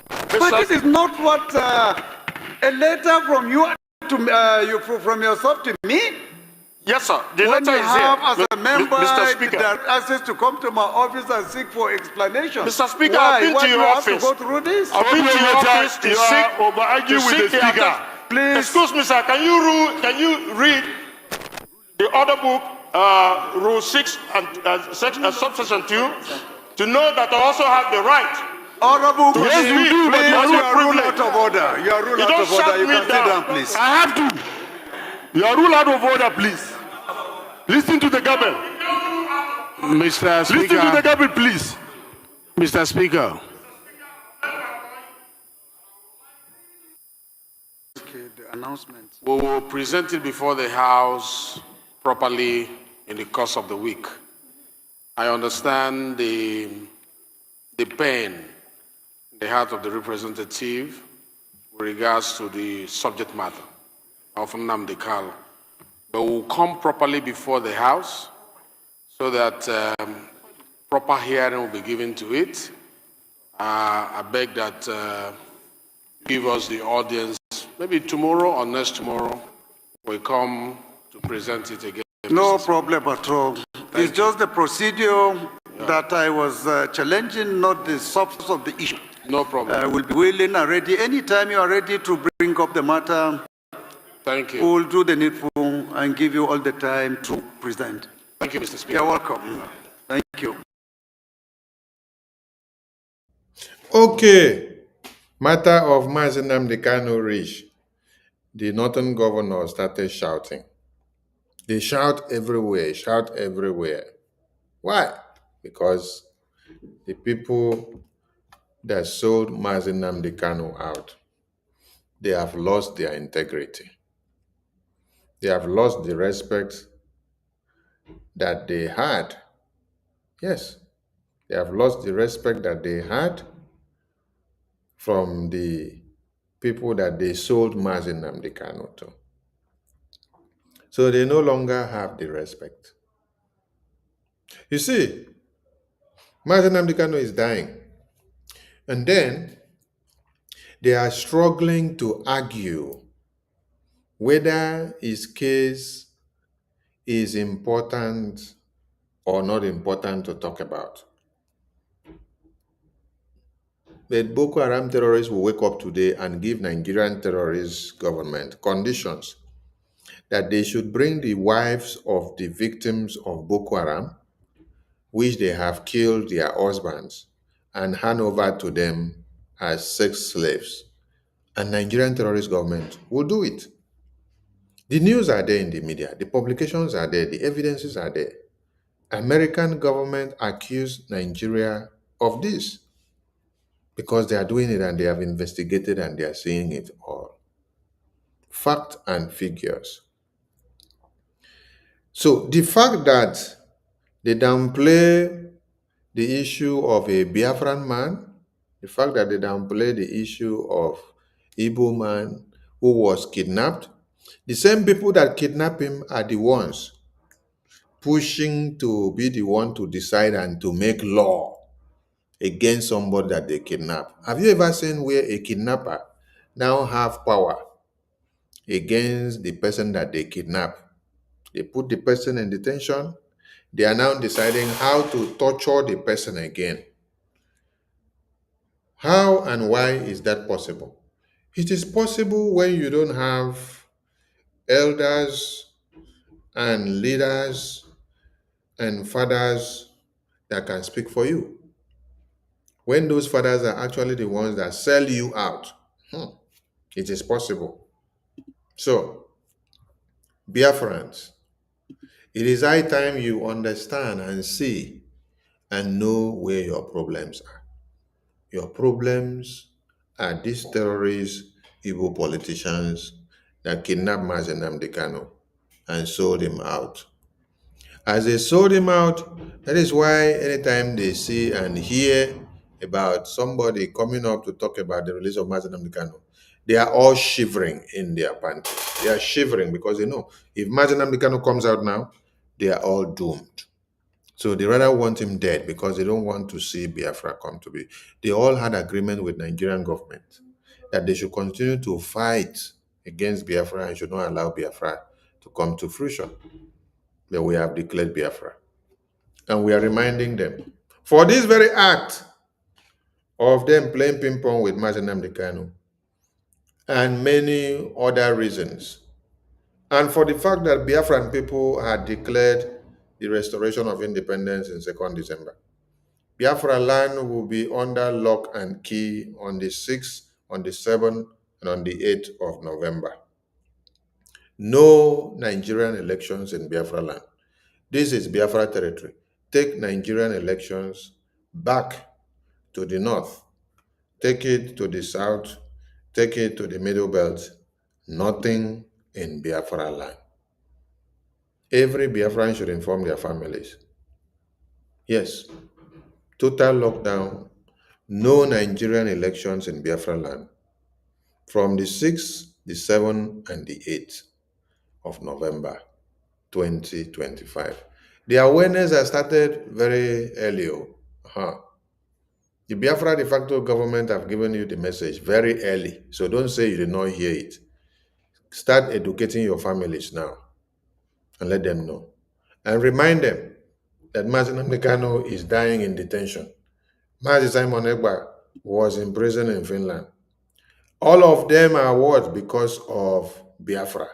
But this is not what a letter from you to from yourself to me. Yes, sir. The when letter you is have, here, as a member, Mr. Speaker, access to come to my office and seek for explanation. Mr. Speaker, why? I've been Why to do your you office. have to go through this? I've been to your office to with the Speaker. Please. Excuse me, sir. Can you read the order book Rule 6 and subsection 2 to know that I also have the right. Honorable, Yes, you do, but please, you you are are ruled out of order. You are ruled out of order. You can sit down, please. I have to. You are ruled out of order, please. Listen to the government. Mr. Speaker. Listen to the government, please. Mr. Speaker. Okay, the announcement. We will present it before the House properly in the course of the week. I understand the pain in the heart of the representative with regards to the subject matter of Nnamdi Kanu, but we'll come properly before the House so that proper hearing will be given to it. I beg that give us the audience, maybe tomorrow or next tomorrow, we'll come to present it again. No problem at all. It's just the procedure that I was challenging, not the substance of the issue. No problem. I will be willing and ready. Anytime you are ready to bring up the matter, thank you. we will do the needful and give you all the time to present. Thank you, Mr. Speaker. You're welcome. Thank you. Okay. Matter of Mazi Nnamdi Kanu reach. The northern governor started shouting. They shout everywhere. Why? Because the people that sold Mazi Nnamdi Kanu out, they have lost their integrity. They have lost the respect that they had. Yes, they have lost the respect that they had from the people that they sold Mazi Nnamdi Kanu to. So they no longer have the respect. You see, Mazi Nnamdi Kanu is dying. And then they are struggling to argue whether his case is important or not important to talk about. But Boko Haram terrorists will wake up today and give Nigerian terrorist government conditions that they should bring the wives of the victims of Boko Haram, which they have killed their husbands, and hand over to them as sex slaves. And Nigerian terrorist government will do it. The news are there in the media, the publications are there, the evidences are there. American government accused Nigeria of this because they are doing it and they have investigated and they are seeing it all. Fact and figures. So the fact that they downplay the issue of a Biafran man, the fact that they downplay the issue of Igbo man who was kidnapped, the same people that kidnap him are the ones pushing to be the one to decide and to make law against somebody that they kidnap. Have you ever seen where a kidnapper now have power against the person that they kidnap? They put the person in detention. They are now deciding how to torture the person again. How and why is that possible? It is possible when you don't have elders and leaders and fathers that can speak for you. When those fathers are actually the ones that sell you out, it is possible. So, Biafrans, it is high time you understand and see and know where your problems are. Your problems are these terrorist Igbo politicians that kidnapped Mazi Nnamdi Kanu and sold him out. As they sold him out, that is why anytime they see and hear about somebody coming up to talk about the release of Mazi Nnamdi Kanu, they are all shivering in their panties. They are shivering because they know if Mazi Nnamdi Kanu comes out now, they are all doomed. So they rather want him dead because they don't want to see Biafra come to be. They all had agreement with Nigerian government that they should continue to fight against Biafra and should not allow Biafra to come to fruition. But we have declared Biafra. And we are reminding them, for this very act of them playing ping pong with Mazi Nnamdi Kanu and many other reasons, and for the fact that Biafran people had declared the restoration of independence in 2nd December. Biafra land will be under lock and key on the 6th, on the 7th, and on the 8th of November. No Nigerian elections in Biafra land. This is Biafra territory. Take Nigerian elections back to the north. Take it to the south. Take it to the middle belt. Nothing in Biafra land. Every Biafran should inform their families. Yes, total lockdown, no Nigerian elections in Biafra land from the 6th, the 7th, and the 8th of November 2025. The awareness has started very early. The Biafra de facto government have given you the message very early, so don't say you did not hear it. Start educating your families now and let them know. And remind them that Mazi Nnamdi Kanu is dying in detention. Mazi Simon Ekpa was in prison in Finland. All of them are what? Because of Biafra.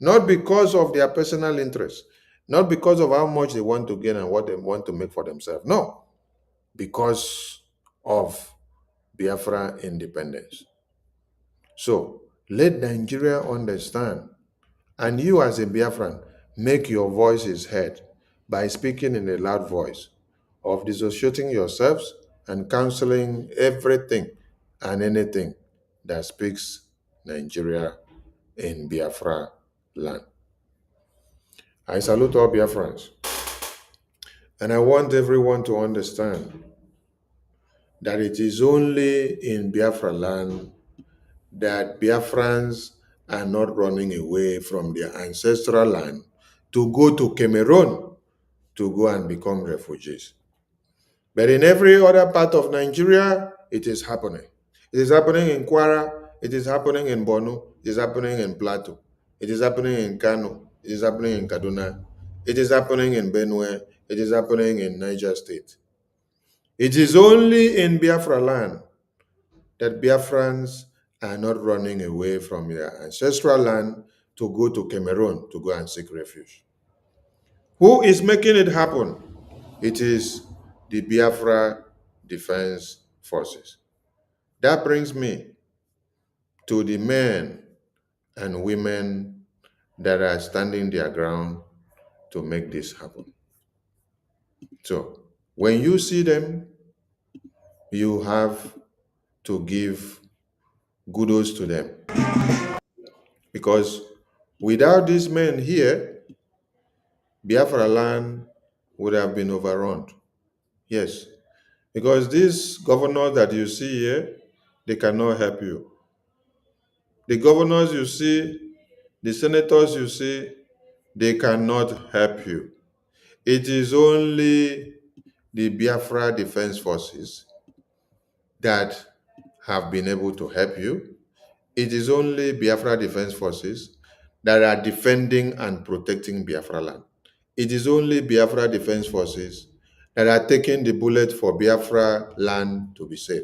Not because of their personal interests. Not because of how much they want to gain and what they want to make for themselves. No. Because of Biafra independence. So, let Nigeria understand. And you as a Biafran, make your voices heard by speaking in a loud voice of dissociating yourselves and canceling everything and anything that speaks Nigeria in Biafra land. I salute all Biafrans. And I want everyone to understand that it is only in Biafra land that Biafrans are not running away from their ancestral land to go to Cameroon to go and become refugees. But in every other part of Nigeria, it is happening. It is happening in Kwara, it is happening in Borno, it is happening in Plateau, it is happening in Kano, it is happening in Kaduna, it is happening in Benue, it is happening in Niger State. It is only in Biafra land that Biafrans are not running away from their ancestral land to go to Cameroon to go and seek refuge. Who is making it happen? It is the Biafra Defense Forces. That brings me to the men and women that are standing their ground to make this happen. So, when you see them, you have to give kudos to them. Because without these men here, Biafra land would have been overrun. Yes. Because these governors that you see here, they cannot help you. The governors you see, the senators you see, they cannot help you. It is only the Biafra Defense Forces that have been able to help you. It is only Biafra Defense Forces that are defending and protecting Biafra land. It is only Biafra Defense Forces that are taking the bullet for Biafra land to be safe.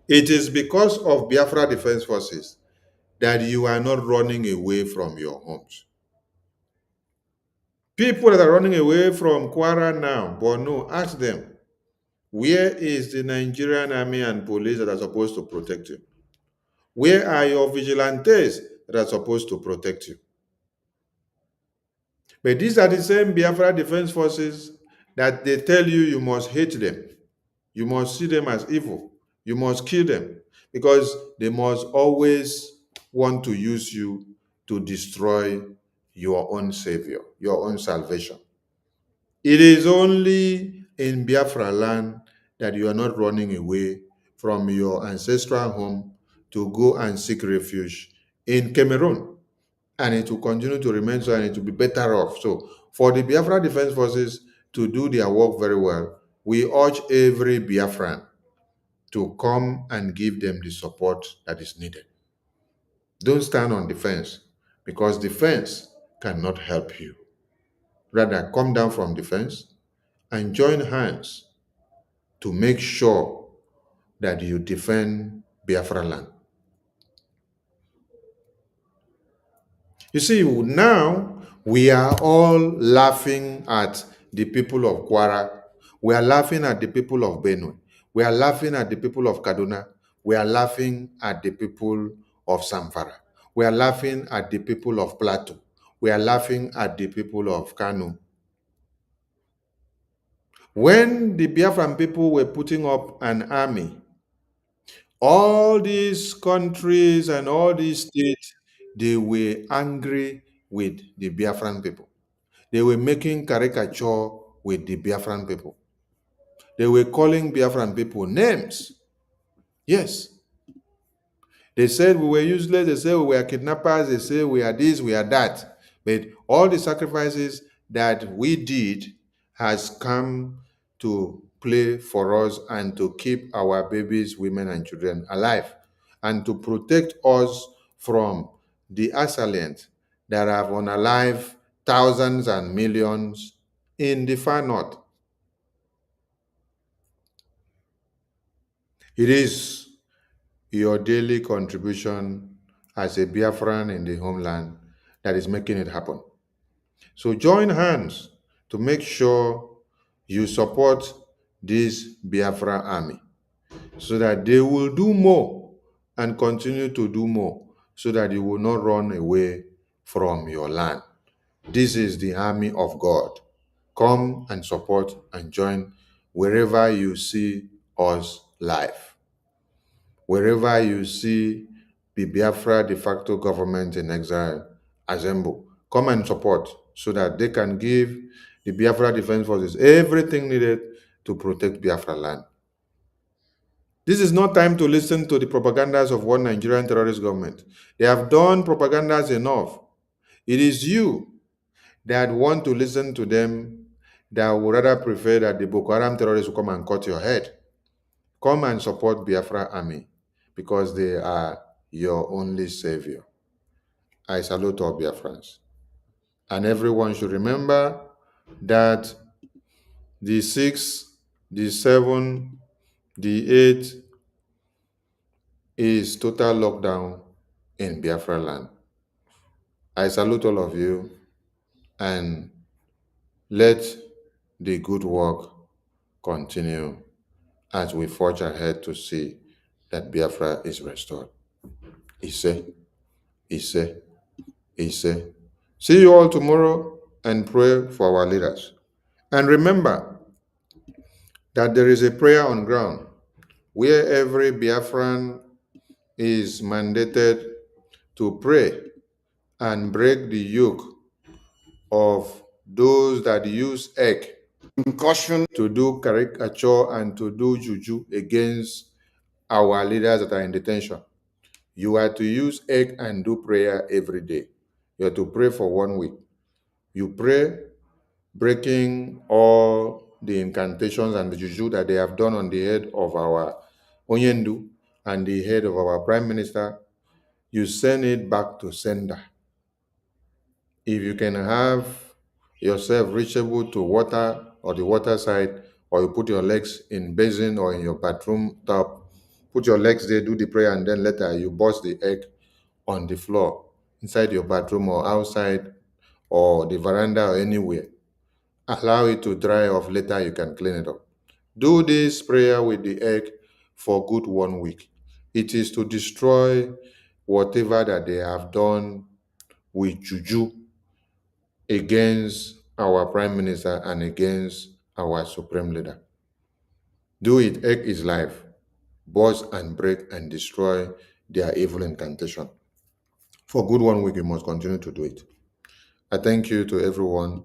It is because of Biafra Defense Forces that you are not running away from your homes. People that are running away from Kwara now, Borno, ask them, where is the Nigerian army and police that are supposed to protect you? Where are your vigilantes that are supposed to protect you? But these are the same Biafra Defense Forces that they tell you you must hate them. You must see them as evil. You must kill them because they must always want to use you to destroy your own savior, your own salvation. It is only in Biafra land that you are not running away from your ancestral home to go and seek refuge in Cameroon. And it will continue to remain so, and it will be better off. So for the Biafra Defense Forces to do their work very well, we urge every Biafran to come and give them the support that is needed. Don't stand on defense, because defense cannot help you. Rather, come down from defense and join hands to make sure that you defend Biafra land. You see, now we are all laughing at the people of Kwara. We are laughing at the people of Benue. We are laughing at the people of Kaduna. We are laughing at the people of Zamfara. We are laughing at the people of Plateau. We are laughing at the people of Kano. When the Biafran people were putting up an army, all these countries and all these states, they were angry with the Biafran people. They were making caricature with the Biafran people. They were calling Biafran people names. Yes. They said we were useless. They said we were kidnappers. They said we are this, we are that. But all the sacrifices that we did has come to play for us and to keep our babies, women, and children alive, and to protect us from the assailants that have unalived thousands and millions in the far north. It is your daily contribution as a Biafran in the homeland that is making it happen. So join hands to make sure you support this Biafra army so that they will do more and continue to do more so that you will not run away from your land. This is the army of God. Come and support and join wherever you see us live. Wherever you see the Biafra de facto government in exile assemble, come and support so that they can give the Biafra Defense Forces everything needed to protect Biafra land. This is not time to listen to the propagandas of one Nigerian terrorist government. They have done propagandas enough. It is you that want to listen to them that would rather prefer that the Boko Haram terrorists will come and cut your head. Come and support Biafra army because they are your only savior. I salute all Biafrans. And everyone should remember that the 6th, the 7th, the 8th is total lockdown in Biafra land. I salute all of you and let the good work continue as we forge ahead to see that Biafra is restored. Ise, Ise, Ise. See you all tomorrow and pray for our leaders. And remember that there is a prayer on ground where every Biafran is mandated to pray and break the yoke of those that use egg to do caricature and to do juju against our leaders that are in detention. You are to use egg and do prayer every day. You are to pray for 1 week. You pray, breaking all the incantations and the juju that they have done on the head of our Onyendu and the head of our Prime Minister. You send it back to sender. If you can have yourself reachable to water or the water side, or you put your legs in basin or in your bathroom tub, put your legs there, do the prayer, and then later you burst the egg on the floor, inside your bathroom or outside or the veranda or anywhere. Allow it to dry off, later you can clean it up. Do this prayer with the egg for good 1 week. It is to destroy whatever that they have done with juju against our Prime Minister and against our Supreme Leader. Do it. Egg is life. Burst and break and destroy their evil incantation. For good 1 week, you must continue to do it. I thank you to everyone,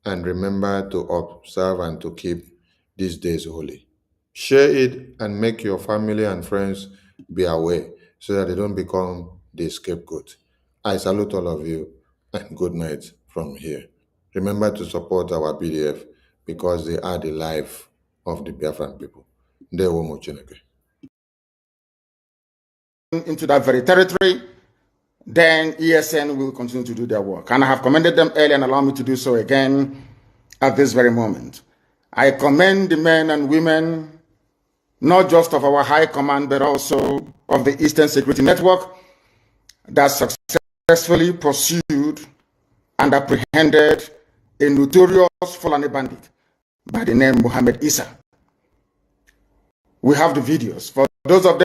and remember to observe and to keep these days holy. Share it and make your family and friends be aware so that they don't become the scapegoat. I salute all of you and good night from here. Remember to support our PDF because they are the life of the Biafran people. Into that very territory, then ESN will continue to do their work. And I have commended them earlier and allow me to do so again at this very moment. I commend the men and women, not just of our high command, but also of the Eastern Security Network that successfully pursued and apprehended a notorious Fulani bandit by the name Mohammed Isa. We have the videos. For those of